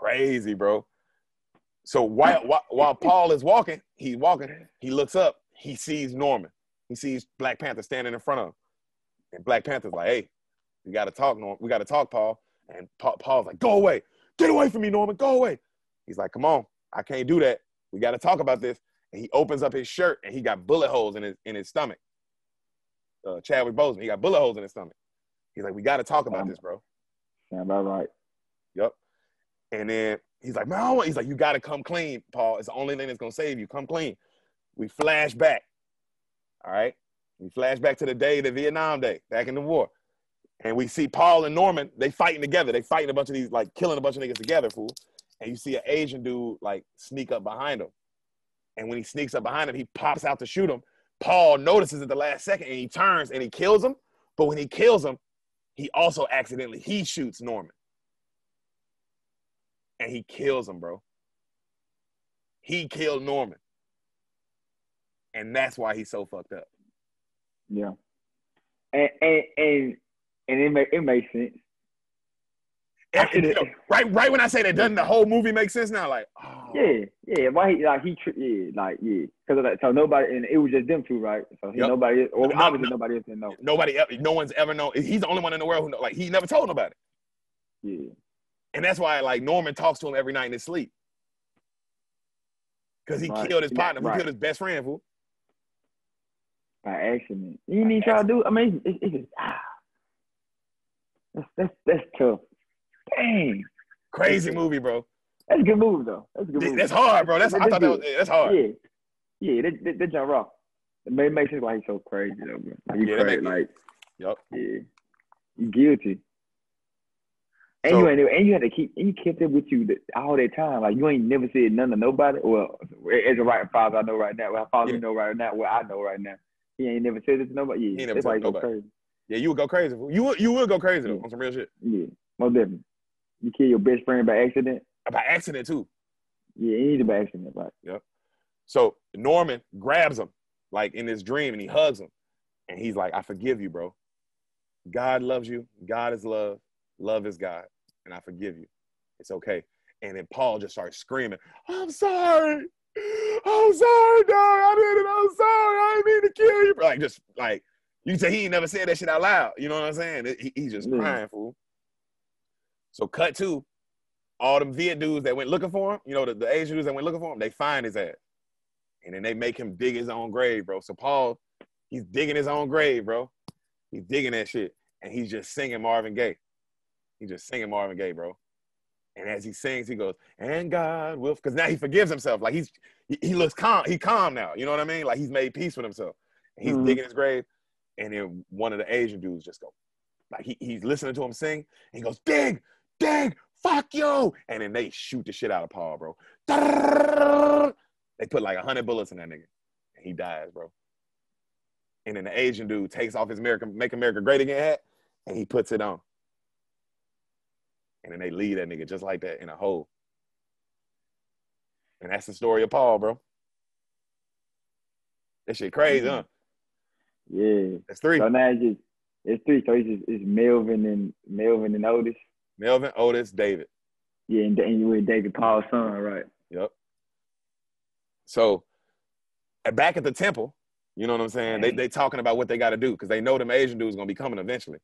Crazy, bro. So while Paul is walking, he looks up, he sees Norman. He sees Black Panther standing in front of him. And Black Panther's like, hey, we got to talk, Norman. We got to talk, Paul. And Paul's like, go away. Get away from me, Norman. Go away. He's like, come on. I can't do that. We got to talk about this. And he opens up his shirt, and he got bullet holes in his stomach. Chadwick Boseman, he got bullet holes in his stomach. He's like, we got to talk about this, bro. Sound about right. Yep. And then he's like, man, he's like, you got to come clean, Paul. It's the only thing that's going to save you. Come clean. We flash back. All right? We flash back to the Vietnam day, back in the war. And we see Paul and Norman, they fighting together. They fighting a bunch of these, like, killing a bunch of niggas together, fool. And you see an Asian dude, like, sneak up behind him. And when he sneaks up behind him, he pops out to shoot him. Paul notices at the last second, and he turns, and he kills him. But when he kills him, he also he shoots Norman. And he kills him, bro. He killed Norman. And that's why he's so fucked up. Yeah. And it makes sense. Right when I say that, doesn't the whole movie make sense now? Like, oh. Yeah. Why because so nobody, and it was just them two, right? So nobody, or obviously nobody else didn't know. No one's ever known. He's the only one in the world who like he never told nobody. Yeah. And that's why like Norman talks to him every night in his sleep. Because he killed his partner, he killed his best friend, fool. By accident. You need to try to do. I mean, it's just that's tough. Dang. Crazy movie, bro. That's a good movie, though. That's a good movie. That's hard, bro. That's hard. Yeah, that jump raw. It makes sense why he's so crazy, though, bro. Like, yep. Yeah. You guilty. And you had to you kept it with you all that time. Like you ain't never said nothing to nobody. Well, as a right father, I know right now. Well, father, you know right now. Well, I know right now. He ain't never said it to nobody. Yeah, that's why he go crazy. Yeah, you would go crazy. You would go crazy though on some real shit. Yeah, most definitely. You kill your best friend by accident. By accident too. Yeah, he needed by accident, right? Yep. So Norman grabs him like in his dream and he hugs him, and he's like, "I forgive you, bro. God loves you. God is love. Love is God, and I forgive you. It's okay." And then Paul just starts screaming, "I'm sorry. I'm sorry, dog. I did it. I'm sorry. I didn't mean to kill you." Like just like you say, he ain't never said that shit out loud. You know what I'm saying? He's just crying, fool. So cut to all them Viet dudes that went looking for him. You know, the Asian dudes that went looking for him. They find his ass, and then they make him dig his own grave, bro. So Paul, he's digging his own grave, bro. He's digging that shit, and he's just singing Marvin Gaye. He's just singing Marvin Gaye, bro. And as he sings, he goes, "And God will," because now he forgives himself. Like he looks calm. He calm now. You know what I mean? Like he's made peace with himself. And he's digging his grave, and then one of the Asian dudes just go, like he's listening to him sing. And he goes, "Dig, fuck you!" And then they shoot the shit out of Paul, bro. They put like 100 bullets in that nigga, and he dies, bro. And then the Asian dude takes off his "Make America Great Again" hat, and he puts it on. And then they leave that nigga just like that in a hole. And that's the story of Paul, bro. That shit crazy, huh? Yeah. That's 3. So now it's 3. So it's Melvin and Otis. Melvin, Otis, David. Yeah, and you with David Paul's son, right? Yep. So back at the temple, you know what I'm saying? They talking about what they got to do because they know them Asian dudes gonna be coming eventually.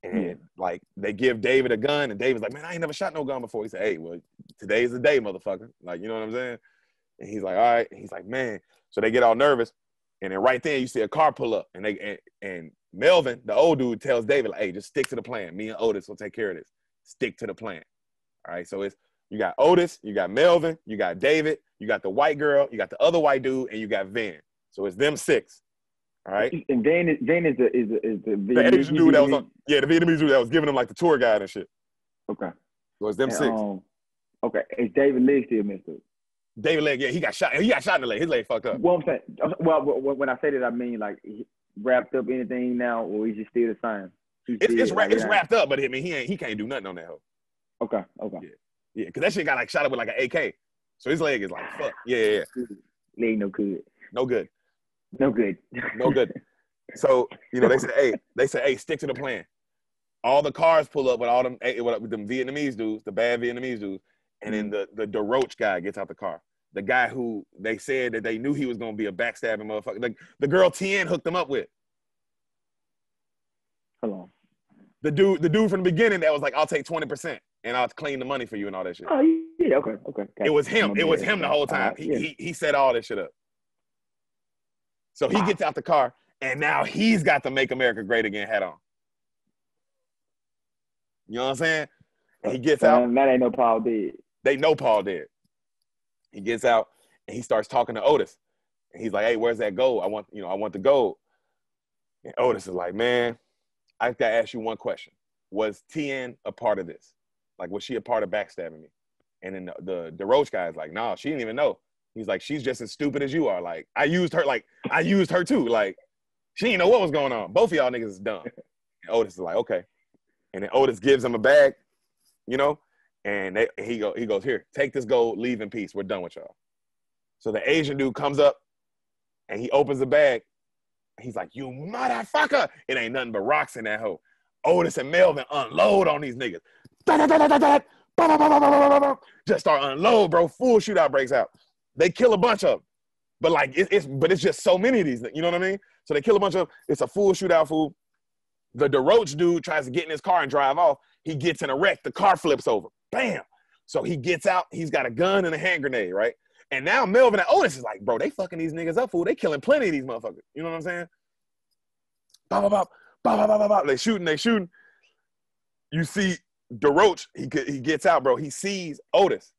And like they give David a gun, and David's like, "Man, I ain't never shot no gun before." He said, "Hey, well, today's the day, motherfucker." Like, you know what I'm saying? And he's like, "All right." And he's like, "Man." So they get all nervous, and then right then you see a car pull up, and Melvin, the old dude, tells David, like, "Hey, just stick to the plan. Me and Otis will take care of this. Stick to the plan." All right. So you got Otis, you got Melvin, you got David, you got the white girl, you got the other white dude, and you got Van. So it's them 6. All right. And Van is the Asian dude that was on, the Vietnamese dude that was giving him like the tour guide and shit. Okay. So it's them 6. Okay. Is David leg still messed up? David leg, yeah, he got shot. He got shot in the leg. His leg fucked up. Well, I'm saying, well, when I say that, I mean like he wrapped up anything now, or is it still the same? It's wrapped up, but I mean he can't do nothing on that hoe. Okay. Yeah, because that shit got like shot up with like an AK. So his leg is like fuck. Yeah. It ain't no good. No good. No good. No good. So, you know, they say, hey, stick to the plan. All the cars pull up with all them Vietnamese dudes, the bad Vietnamese dudes, and then the Deric guy gets out the car. The guy who they said that they knew he was gonna be a backstabbing motherfucker. The girl Tien hooked him up with. Hold on. The dude from the beginning that was like, I'll take 20% and I'll clean the money for you and all that shit. Oh yeah, okay. It was him. It was him the whole time. He set all this shit up. So he gets out the car, and now he's got the Make America Great Again hat on. You know what I'm saying? And he gets out. That ain't no Paul dead. They know Paul dead. He gets out, and he starts talking to Otis. And he's like, hey, where's that gold? I want the gold. And Otis is like, man, I got to ask you one question. Was Tien a part of this? Like, was she a part of backstabbing me? And then the Roach guy is like, no, she didn't even know. He's like, she's just as stupid as you are. Like, I used her too. Like, she didn't know what was going on. Both of y'all niggas is dumb. And Otis is like, okay. And then Otis gives him a bag, you know, and he goes, here, take this gold, leave in peace. We're done with y'all. So the Asian dude comes up and he opens the bag. He's like, you motherfucker. It ain't nothing but rocks in that hoe. Otis and Melvin unload on these niggas. Just start unload, bro. Full shootout breaks out. They kill a bunch of them. But like it's just so many of these, you know what I mean? So they kill a bunch of them. It's a full shootout, fool. The Deric dude tries to get in his car and drive off. He gets in a wreck. The car flips over. Bam. So he gets out. He's got a gun and a hand grenade, right? And now Melvin and Otis is like, bro, they fucking these niggas up, fool. They killing plenty of these motherfuckers. You know what I'm saying? Bop, bop, bop, bop, bop, bop, bop. They shooting. You see Deric, he gets out, bro. He sees Otis.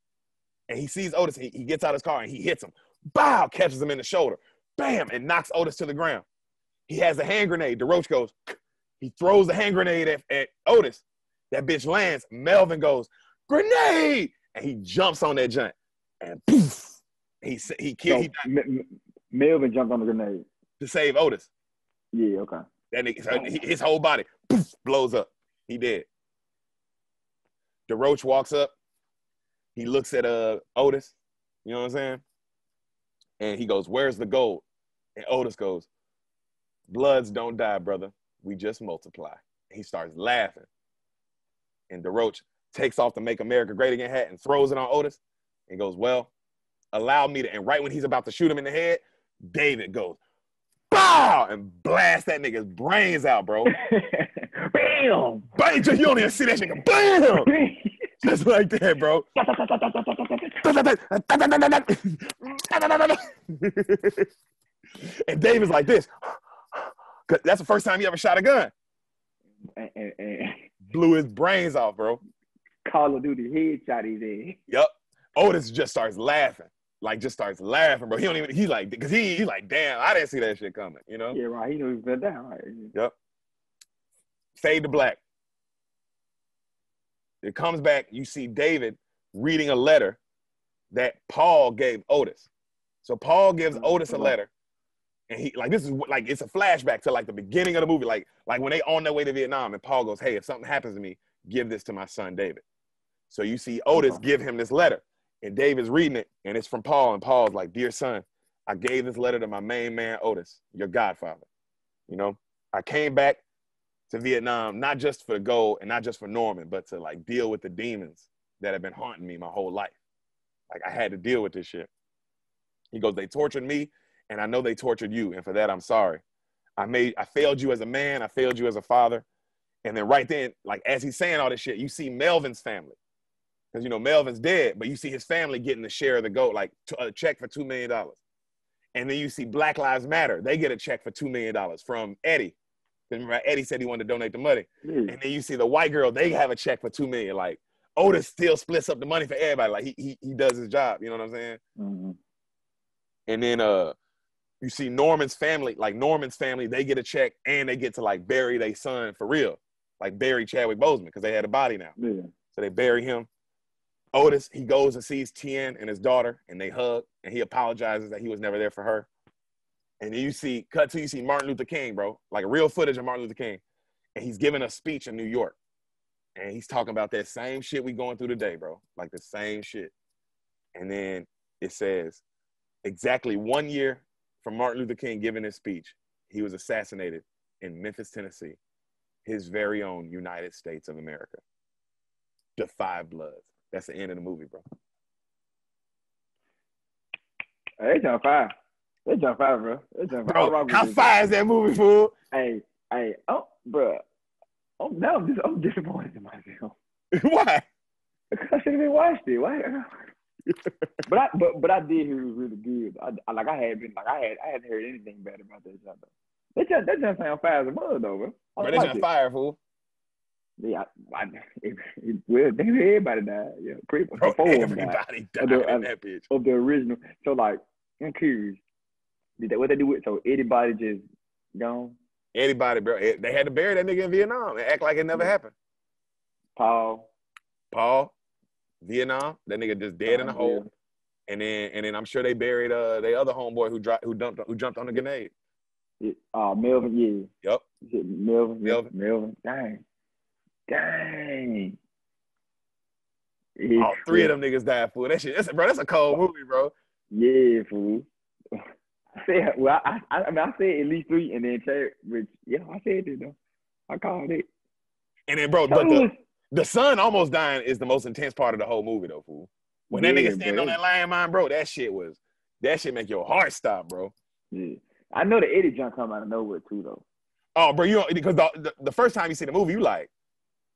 And he sees Otis. He gets out his car and he hits him. Bow, catches him in the shoulder. Bam, and knocks Otis to the ground. He has a hand grenade. Deric goes, he throws the hand grenade at Otis. That bitch lands. Melvin goes, grenade! And he jumps on that joint. And poof, he killed. Melvin jumped on the grenade. To save Otis. Yeah, okay. That nigga, so his whole body poof, blows up. He dead. Deric walks up. He looks at Otis. You know what I'm saying? And he goes, where's the gold? And Otis goes, bloods don't die, brother. We just multiply. He starts laughing. And Deric takes off the Make America Great Again hat and throws it on Otis. And goes, well, allow me to. And right when he's about to shoot him in the head, David goes, bow! And blast that nigga's brains out, bro. Bam! Bang! You don't even see that shit go, bam! Just like that, bro. And David's like this. Cause that's the first time he ever shot a gun. Blew his brains off, bro. Call of Duty headshot his head. Yep. Otis just starts laughing. Like, just starts laughing, bro. He don't even, he's like, because he's like, damn, I didn't see that shit coming, you know? Yeah, right. He knew he fell down, right? Yep. Fade to black. It comes back, you see David reading a letter that Paul gave Otis. So Paul gives Otis a letter, and he, like, this is like, it's a flashback to like the beginning of the movie, like when they on their way to Vietnam, and Paul goes, hey, if something happens to me, give this to my son David. So you see Otis give him this letter, and David's reading it, and it's from Paul, and Paul's like, dear son, I gave this letter to my main man Otis, your godfather. You know, I came back to Vietnam, not just for the gold and not just for Norman, but to like deal with the demons that have been haunting me my whole life. Like, I had to deal with this shit. He goes, they tortured me, and I know they tortured you, and for that, I'm sorry. I failed you as a man, I failed you as a father. And then right then, like as he's saying all this shit, you see Melvin's family. Because, you know, Melvin's dead, but you see his family getting the share of the gold, like a check for $2 million. And then you see Black Lives Matter. They get a check for $2 million from Eddie. Remember, Eddie said he wanted to donate the money. And then you see the white girl, they have a check for $2 million. Like, Otis still splits up the money for everybody. Like, he does his job. You know what I'm saying? Mm-hmm. And then you see Norman's family. Like, Norman's family, they get a check and they get to, like, bury their son for real. Like, bury Chadwick Boseman because they had a body now. Yeah. So they bury him. Otis, he goes and sees Tien and his daughter, and they hug, and he apologizes that he was never there for her. And then you see Martin Luther King, bro, like real footage of Martin Luther King, and he's giving a speech in New York, and he's talking about that same shit we going through today, bro, like the same shit. And then it says, exactly 1 year from Martin Luther King giving his speech, he was assassinated in Memphis, Tennessee, his very own United States of America. The Five Bloods. That's the end of the movie, bro. They jump fire. They jump fire, bro. They jump fire. Bro, how fire is that movie, fool? Hey, oh, bro. Oh, now I'm disappointed in myself. Why? Because I should have been watched it. Why? but I did hear it was really good. I hadn't heard anything bad about that jump. That jump sound fire as a mother though, bro. But they jump fire, fool. Yeah, well, everybody died. Yeah, everybody died in that bitch. Of the original. So like, I'm curious. What they do with? So anybody just gone? Anybody, bro. They had to bury that nigga in Vietnam and act like it never happened. Paul, Vietnam. That nigga just dead in the hole. And then I'm sure they buried the other homeboy who jumped on the grenade. Melvin. Yeah. Yep. Melvin. Dang. All three of them niggas died, fool. That shit, that's a cold movie, bro. Yeah, fool. I said at least three, and then Chad, which, yeah, I said it, though. I called it. And then, bro, but the son almost dying is the most intense part of the whole movie, though, fool. When that nigga standing on that landmine, bro, that shit make your heart stop, bro. Yeah. I know the Eddie jump come out of nowhere, too, though. Oh, bro, because the first time you see the movie, you like,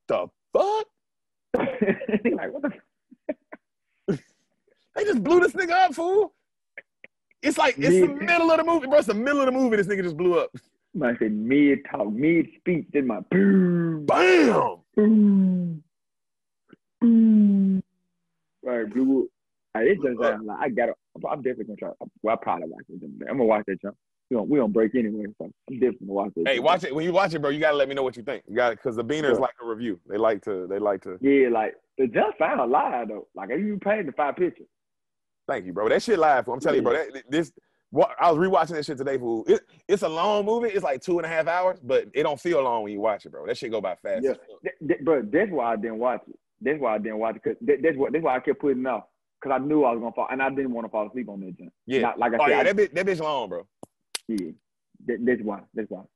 the fuck? Like, what the fuck? They just blew this nigga up, fool. It's like, it's the middle of the movie, bro. It's the middle of the movie. This nigga just blew up. I said mid-talk, mid-speech, then my boom. Bam! Boom. Boom. Right, blew up. It just sounds like, I'm definitely going to try. Well, I probably watch it. I'm going to watch that jump. We don't break anyway, so I'm definitely gonna watch it. Hey, watch it. When you watch it, bro, you gotta let me know what you think. You got it, because the Beaners like a review. They like to. Yeah, like the jump sound live though. Like if you paid the 5 pictures. Thank you, bro. That shit live. I'm telling you, bro. I was rewatching this shit today, fool. It's a long movie. It's like 2.5 hours, but it don't feel long when you watch it, bro. That shit go by fast. Yeah, bro. That's why I didn't watch it. That's why that's why I kept putting it off, because I knew I was gonna fall, and I didn't want to fall asleep on that jump. Yeah, like I said, that bitch long, bro. Yeah, that's why. Because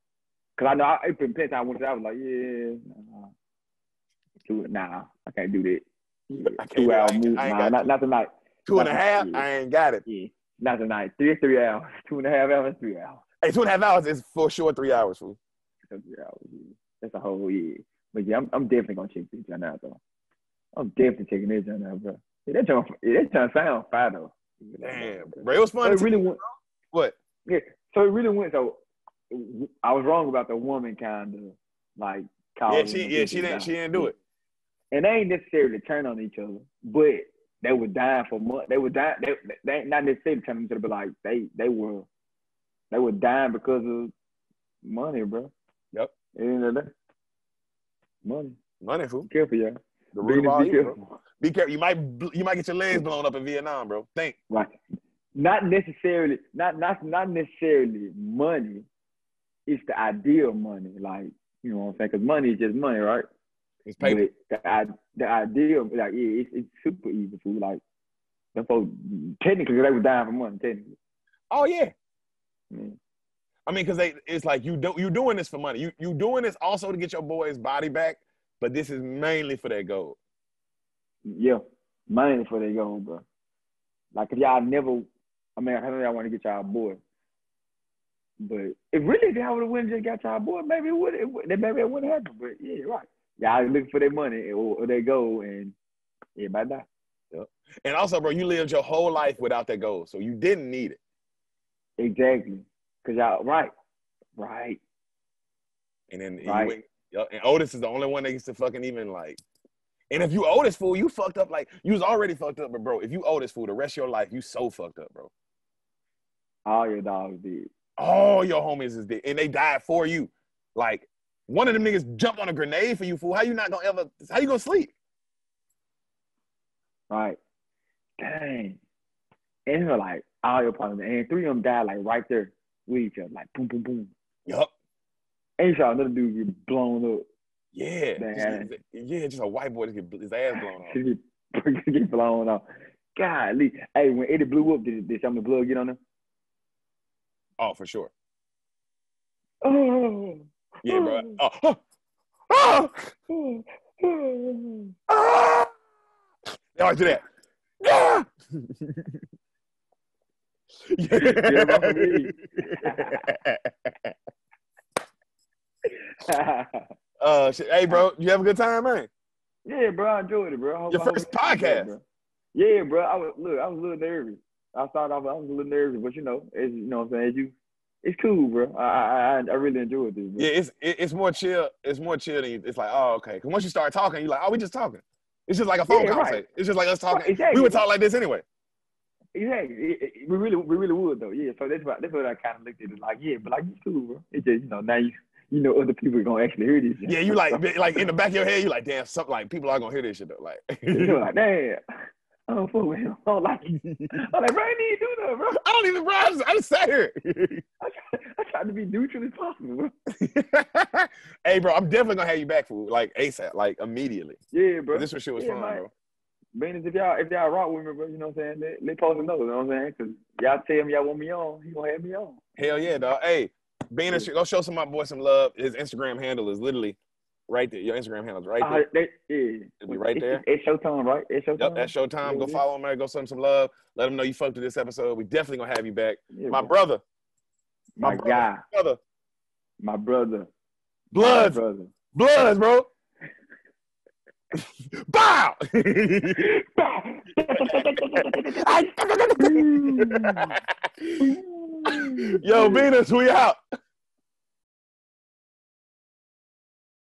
I know I put pen time once. I was like, nah, I can't do that. Yeah, I can't 2 hour movie. Nah, not tonight. 2.5. Yeah. I ain't got it. Yeah, not tonight. 3 hours. 2.5 hours. 3 hours. Hey, 2.5 hours is for sure 3 hours, fool. 3 hours. Yeah. That's a whole year. But yeah, I'm definitely gonna check this junk out though. I'm definitely checking this junk out, bro. Yeah, that junk sound fire though. Damn, bro. It was fun. It really went. What? Yeah. So it really went. So I was wrong about the woman kind of like. She didn't do it. And they ain't necessarily turn on each other, but they were dying for money. They were dying. They ain't not necessarily turning on each other, but like they were dying because of money, bro. Yep. Money, fool. Be careful, y'all. The root of all evil, bro. Be careful. You might get your legs blown up in Vietnam, bro. Think. Right. Not necessarily money. It's the idea of money. Like, you know what I'm saying? Because money is just money, right? It's paper. But the idea of, like, yeah, it's super easy, fool. Like, them folks, technically, they were dying for money, technically. Oh, yeah. I mean, because it's like you doing this for money. You doing this also to get your boy's body back, but this is mainly for that gold. Yeah, mainly for that gold, bro. Like, if y'all never, I know y'all want to get y'all boy, but if y'all would have went and just got y'all boy, maybe it wouldn't happen. But yeah, right. Y'all looking for their money or their gold, and everybody die. Yep. And also, bro, you lived your whole life without that gold, so you didn't need it. Exactly. Because y'all, right. And then and Otis is the only one that used to fucking even like. And if you Otis, fool, you fucked up. Like, you was already fucked up, but bro, if you Otis, fool, the rest of your life, you so fucked up, bro. All your dogs did. All your homies is dead, and they died for you. Like, one of them niggas jumped on a grenade for you, fool. How you gonna sleep? right? Dang. And it was like all your partners, and 3 of them died like right there with each other, like boom, boom, boom. Yup. And you saw another dude get blown up. Yeah. Just a white boy to get his ass blown off. Get blown off. Golly. Hey, when Eddie blew up, did some of the blood get on him? Oh, for sure. Oh. Yeah, bro. Oh. Oh. Oh. They always do that. Yeah. Get him off of me. Shit. Hey, bro, you have a good time, man? Yeah, bro, I enjoyed it, bro. Your first podcast. Bro. Yeah, bro. I was a little nervous. I started off, I was a little nervous, but you know what I'm saying. It's cool, bro. I really enjoyed this. Bro. Yeah, it's more chill. It's more chill than it's like, oh, okay. Because once you start talking, you're like, oh, we just talking. It's just like a phone conversation. Right. It's just like us talking. Right, exactly. We would talk like this anyway. Exactly. We really would though. Yeah. So that's what I kind of looked at it like. Yeah, but like it's cool, bro. It's just now you know other people are gonna actually hear this. Yeah, you like in the back of your head, you like, damn, something like people are gonna hear this shit though. Like you're like, damn. I don't fuck with him. I don't like him. I'm like, bro, I didn't do that, bro. I don't even, bro. I just sat here. I tried to be neutral as possible, bro. Hey, bro, I'm definitely gonna have you back for like ASAP, like immediately. Yeah, bro. This shit was fun, bro. Man, if y'all rock with me, bro, you know what I'm saying? Let post a note, you know what I'm saying? Because y'all tell him y'all want me on, he gonna have me on. Hell yeah, dog. Hey, go show some of my boy some love. His Instagram handle is literally right there. Your Instagram handle is right there. It'll be right there. It's Showtime, right? It's Showtime. Yep, that's Showtime. Yeah, go follow him there. Go send him some love. Let him know you fucked with this episode. We definitely gonna have you back. Yeah, my brother. My guy. Brother. My brother. Bloods. Bloods, bro. Bow! Yo, Venus, we out.